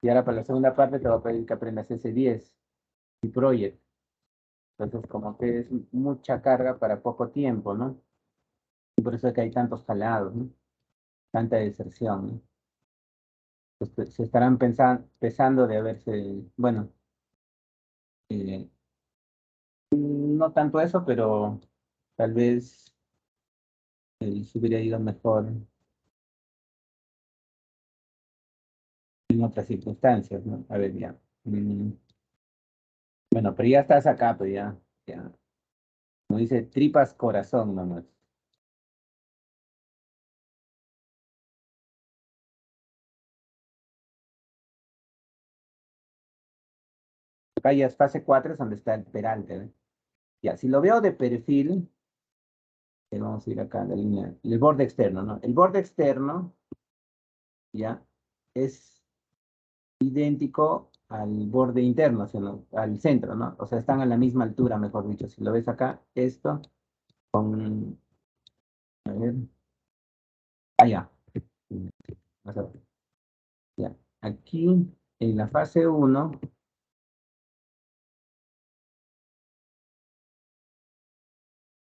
Y ahora para la segunda parte te va a pedir que aprendas S10 y Project. Entonces, como que es mucha carga para poco tiempo, ¿no? Y por eso es que hay tantos jalados, ¿no? Tanta deserción, ¿no? Pues, se estarán pensando de haberse, bueno, eh, no tanto eso, pero tal vez se hubiera ido mejor en otras circunstancias, ¿no? A ver, ya. Bueno, pero ya estás acá, pues ya. Como dice, tripas corazón nomás. Acá ya es fase 4, es donde está el peralte, ¿eh? Ya, si lo veo de perfil, vamos a ir acá a la línea, el borde externo, ¿no? El borde externo, ya, es idéntico al borde interno, o sea, al centro, ¿no? O sea, están a la misma altura, mejor dicho. Si lo ves acá, esto con, a ver, allá. Vas a ver. Ya. Aquí, en la fase 1,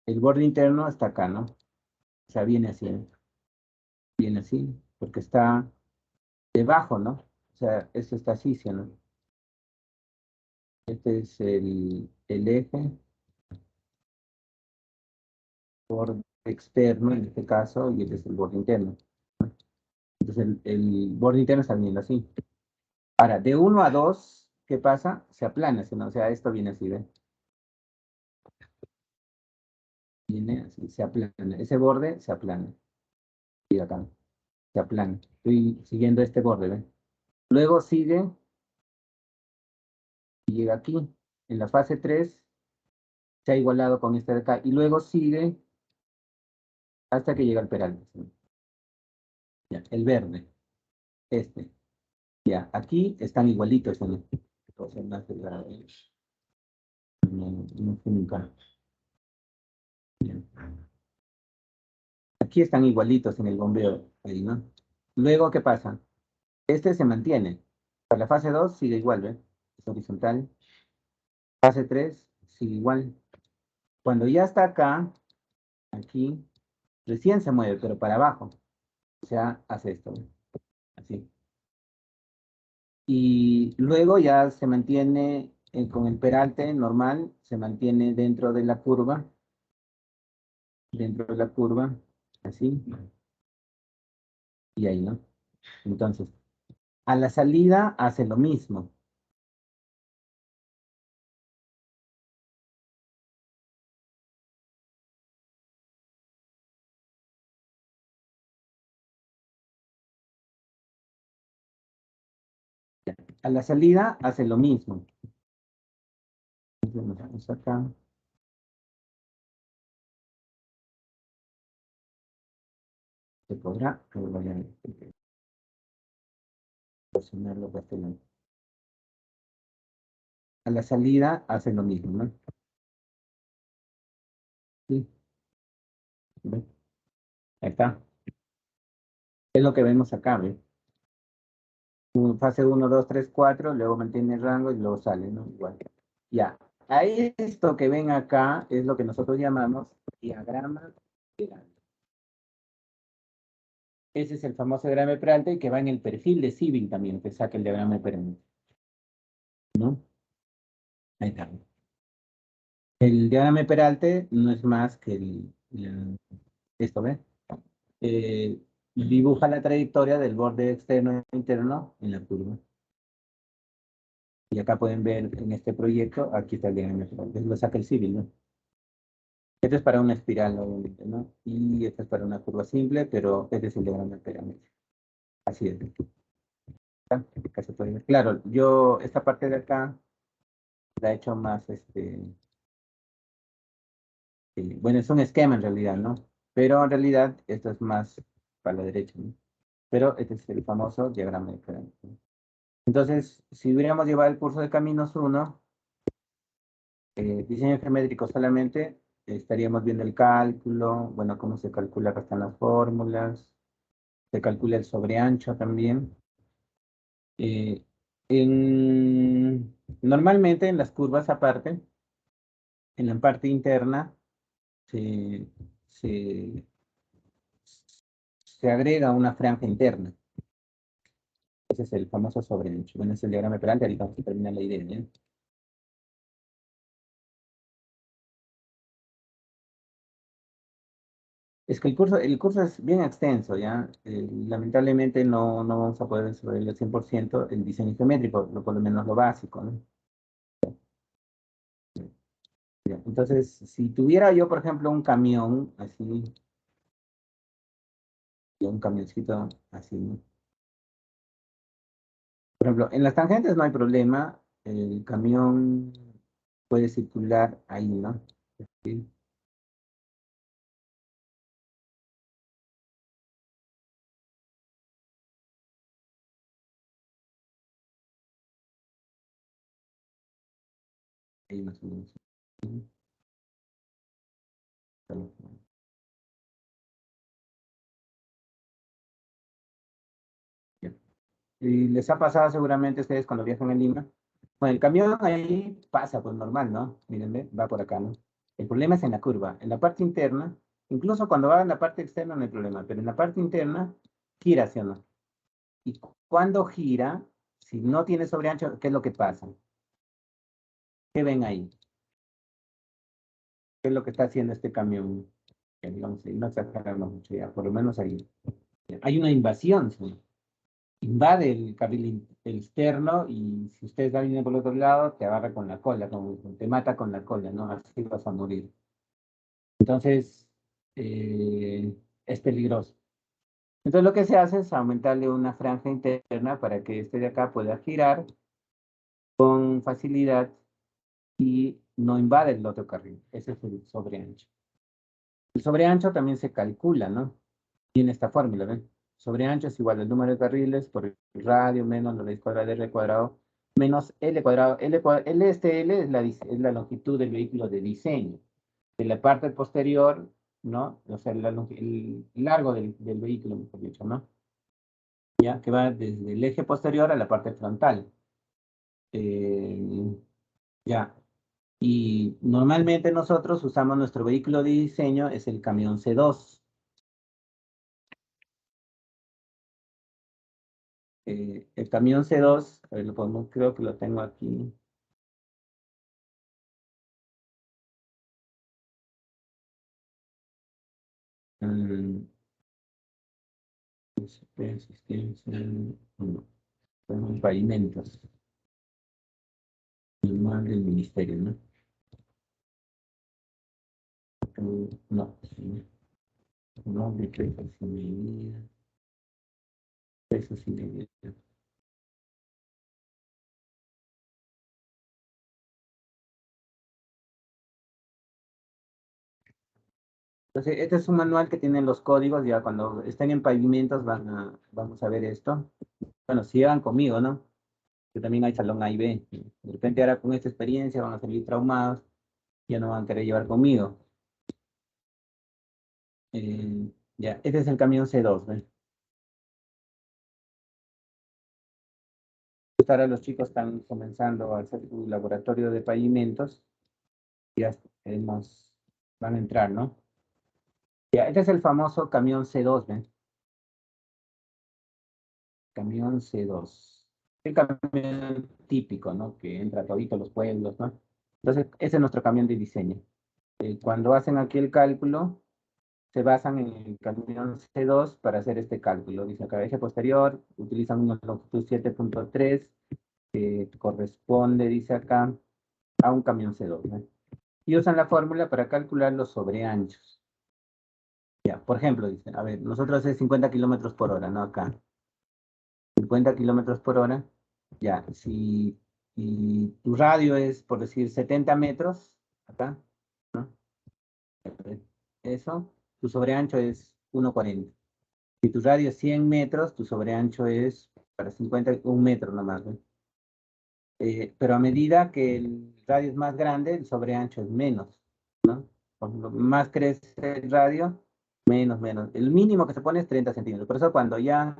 el borde interno está acá, ¿no? O sea, viene así, porque está debajo, ¿no? O sea, esto está así, ¿sí, no? Este es el eje, borde externo en este caso, y este es el borde interno. Entonces el borde interno está viniendo así. Ahora, de 1 a 2, ¿qué pasa? Se aplana, ¿sí, no? O sea, esto viene así, ¿ven? Viene así, se aplana. Ese borde se aplana. Y acá, se aplana. Estoy siguiendo este borde, ¿ven? Luego sigue y llega aquí. En la fase 3 se ha igualado con este de acá. Y luego sigue hasta que llega al peralte, ¿sí? Ya, el verde, este. Ya, aquí están igualitos, ¿no? Entonces, no fue nunca. Bien. Aquí están igualitos en el bombeo, ahí, ¿no? Luego, ¿qué pasa? Este se mantiene. Para la fase 2 sigue igual, ¿ves? Es horizontal. Fase 3 sigue igual. Cuando ya está acá, aquí, recién se mueve, pero para abajo. O sea, hace esto, ¿ves? Así. Y luego ya se mantiene con el peralte normal, se mantiene dentro de la curva, así, y ahí, ¿no? Entonces, a la salida hace lo mismo. A la salida hace lo mismo. Entonces nos vamos acá. Se podrá, pero voy a posicionarlo de este lado. A la salida hace lo mismo, ¿no? Sí. ¿Ve? Ahí está. Es lo que vemos acá, ¿ve? Fase 1, 2, 3, 4, luego mantiene el rango y luego sale, ¿no? Igual. Ya. Ahí esto que ven acá es lo que nosotros llamamos diagrama Peralta. Ese es el famoso diagrama de Peralta y que va en el perfil de Sibin también, que saca el diagrama de Peralta, ¿no? Ahí está. El diagrama de Peralta no es más que esto, ¿ves? Eh, dibuja la trayectoria del borde externo e interno en la curva. Y acá pueden ver en este proyecto, aquí está el diagrama de Peralta, lo saca el Sibin, ¿no? Este es para una espiral, obviamente, ¿no? Y este es para una curva simple, pero este es el diagrama de Peralta. Así es. Acá se puede ver. Claro, yo esta parte de acá la he hecho más, bueno, es un esquema en realidad, ¿no? Pero en realidad esto es más para la derecha, ¿no? Pero este es el famoso diagrama de Peralta, ¿no? Entonces, si hubiéramos llevado el curso de Caminos 1, diseño geométrico solamente, estaríamos viendo el cálculo, bueno, cómo se calcula, acá están las fórmulas, se calcula el sobreancho también. Eh, normalmente en las curvas aparte, en la parte interna, se, se, se agrega una franja interna. Ese es el famoso sobreancho. Bueno, es el diagrama de Peralta, ahorita vamos a terminar la idea, ¿eh? Es que el curso es bien extenso, ¿ya? Lamentablemente no vamos a poder desarrollar al 100% el diseño geométrico, por lo menos lo básico, ¿no? Ya, entonces, si tuviera yo, por ejemplo, un camión, así, un camioncito así, ¿no? Por ejemplo, en las tangentes no hay problema, el camión puede circular ahí, ¿no? Sí, ahí más o menos. Ya. Y les ha pasado seguramente a ustedes cuando viajan en Lima. Bueno, el camión ahí pasa, pues normal, ¿no? Miren, ¿ve? Va por acá, ¿no? El problema es en la curva. En la parte interna, incluso cuando va en la parte externa no hay problema, pero en la parte interna gira, ¿sí o no? Y cuando gira, si no tiene sobreancho, ¿qué es lo que pasa? ¿Qué ven ahí? ¿Qué es lo que está haciendo este camión? digamos, no exageramos mucho ya, por lo menos ahí. Hay una invasión, ¿sí? Invade el carril externo y si ustedes van viniendo por el otro lado, te agarra con la cola, te mata con la cola, ¿no? Así vas a morir. Entonces, es peligroso. Entonces lo que se hace es aumentarle una franja interna para que este de acá pueda girar con facilidad y no invade el otro carril. Ese es el sobreancho. El sobreancho también se calcula, ¿no? Tiene esta fórmula, ¿ven? Sobreancho es igual al número de carriles por el radio menos la raíz cuadrada de R cuadrado menos L cuadrado. L es la longitud del vehículo de diseño. De la parte posterior, ¿no? O sea, el largo del vehículo, mejor dicho, ¿no? Ya, que va desde el eje posterior a la parte frontal. Ya. Y normalmente nosotros usamos nuestro vehículo de diseño, es el camión C2. El camión C2, a ver, creo que lo tengo aquí. Mm, son pavimentos. Normal del ministerio, ¿no? No, sí, no, de pesos y medidas. Pesos y medidas. Entonces, este es un manual que tiene los códigos, ya cuando estén en pavimentos vamos a ver esto. Bueno, si llegan conmigo, ¿no? Que también hay salón A y B. De repente ahora con esta experiencia van a salir traumados, ya no van a querer llevar conmigo. Ya, este es el camión C2, ¿ves? Ahora los chicos están comenzando a hacer su laboratorio de pavimentos. Ya van a entrar, ¿no? Ya, este es el famoso camión C2, ¿ven? Camión C2. El camión típico, ¿no? Que entra a todito los pueblos, ¿no? Entonces, ese es nuestro camión de diseño. Cuando hacen aquí el cálculo, se basan en el camión C2 para hacer este cálculo. Dice acá, eje posterior, utilizan una longitud 7.3, que corresponde, dice acá, a un camión C2, ¿no? Y usan la fórmula para calcular los sobreanchos. Ya, por ejemplo, dicen, a ver, nosotros es 50 kilómetros por hora, ¿no? Acá. 50 kilómetros por hora. Ya, si tu radio es, por decir, 70 metros, acá, ¿no? Eso, tu sobreancho es 1,40. Si tu radio es 100 metros, tu sobreancho es para 50, 1 metro nomás, ¿no? Pero a medida que el radio es más grande, el sobreancho es menos, ¿no? Cuando más crece el radio, menos. El mínimo que se pone es 30 centímetros. Por eso cuando ya,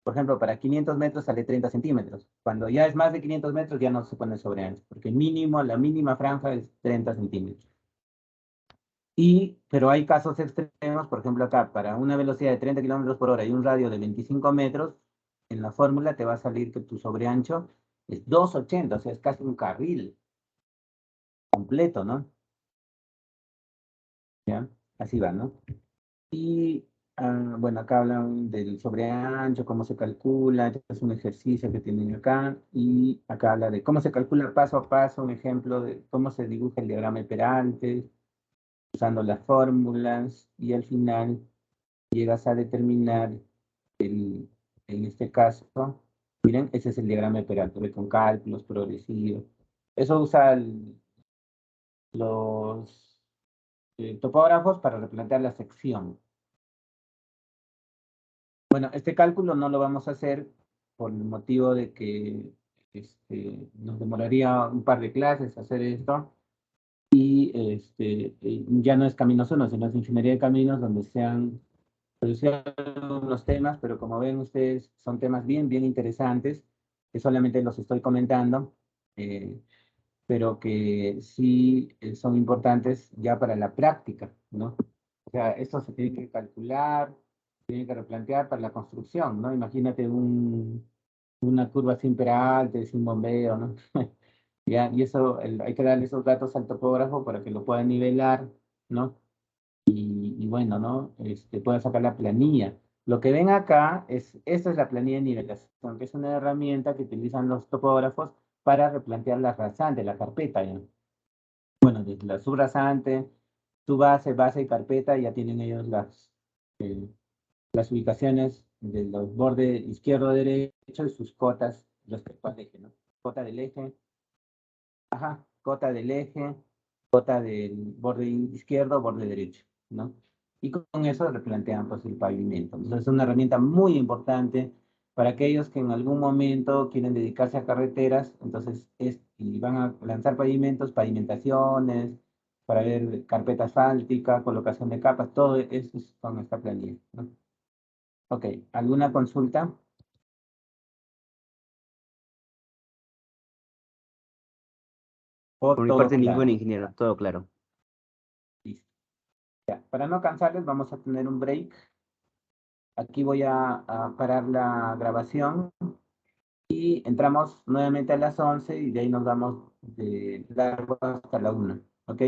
por ejemplo, para 500 metros sale 30 centímetros. Cuando ya es más de 500 metros ya no se pone sobreancho, porque el mínimo, la mínima franja es 30 centímetros. Pero hay casos extremos, por ejemplo acá, para una velocidad de 30 kilómetros por hora y un radio de 25 metros, en la fórmula te va a salir que tu sobreancho es 2,80, o sea, es casi un carril completo, ¿no? ¿Ya? Así va, ¿no? Y, bueno, acá hablan del sobreancho, cómo se calcula, es un ejercicio que tienen acá, y acá habla de cómo se calcula paso a paso, un ejemplo de cómo se dibuja el diagrama de Perantes, usando las fórmulas, y al final llegas a determinar en este caso, miren, ese es el diagrama de Perantes, con cálculos progresivos. Eso usa los topógrafos para replantear la sección. Bueno, este cálculo no lo vamos a hacer por el motivo de que nos demoraría un par de clases hacer esto. Y ya no es Caminos 1, sino es Ingeniería de Caminos, donde se han producido unos temas, pero como ven ustedes, son temas bien interesantes, que solamente los estoy comentando, pero que sí son importantes ya para la práctica, ¿no? O sea, esto se tiene que calcular, tiene que replantear para la construcción, ¿no? Imagínate una curva sin peralte, sin bombeo, ¿no? Ya, y eso hay que darle esos datos al topógrafo para que lo pueda nivelar, ¿no? Y y bueno, ¿no? Puedo sacar la planilla. Lo que ven acá esta es la planilla de nivelación, que es una herramienta que utilizan los topógrafos para replantear la rasante, la carpeta, ¿ya? Bueno, desde la subrasante, su base y carpeta, ya tienen ellos las ubicaciones de los bordes izquierdo, derecho y sus cotas respecto al eje, ¿no? Cota del eje, ajá, cota del eje, cota del borde izquierdo, borde derecho, ¿no? Y con eso replantean pues el pavimento. Entonces es una herramienta muy importante para aquellos que en algún momento quieren dedicarse a carreteras, entonces y van a lanzar pavimentos, pavimentaciones, para ver carpeta asfáltica, colocación de capas, todo eso es con esta planilla, ¿no? Ok, ¿alguna consulta? ¿O Por mi todo parte, claro? ningún ingeniero, todo claro. Listo. Ya, para no cansarles, vamos a tener un break. Aquí voy a parar la grabación y entramos nuevamente a las 11 y de ahí nos vamos de largo hasta la 1. ¿Ok?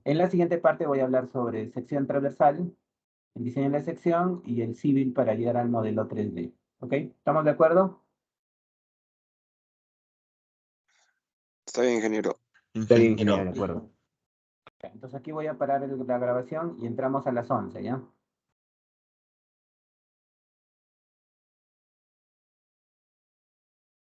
En la siguiente parte voy a hablar sobre sección transversal, el diseño de la sección y el civil para llegar al modelo 3D. ¿Ok? ¿Estamos de acuerdo? Está bien, ingeniero. Está bien, Ingeniero. ingeniero, de acuerdo. Entonces aquí voy a parar la grabación y entramos a las 11, ¿ya?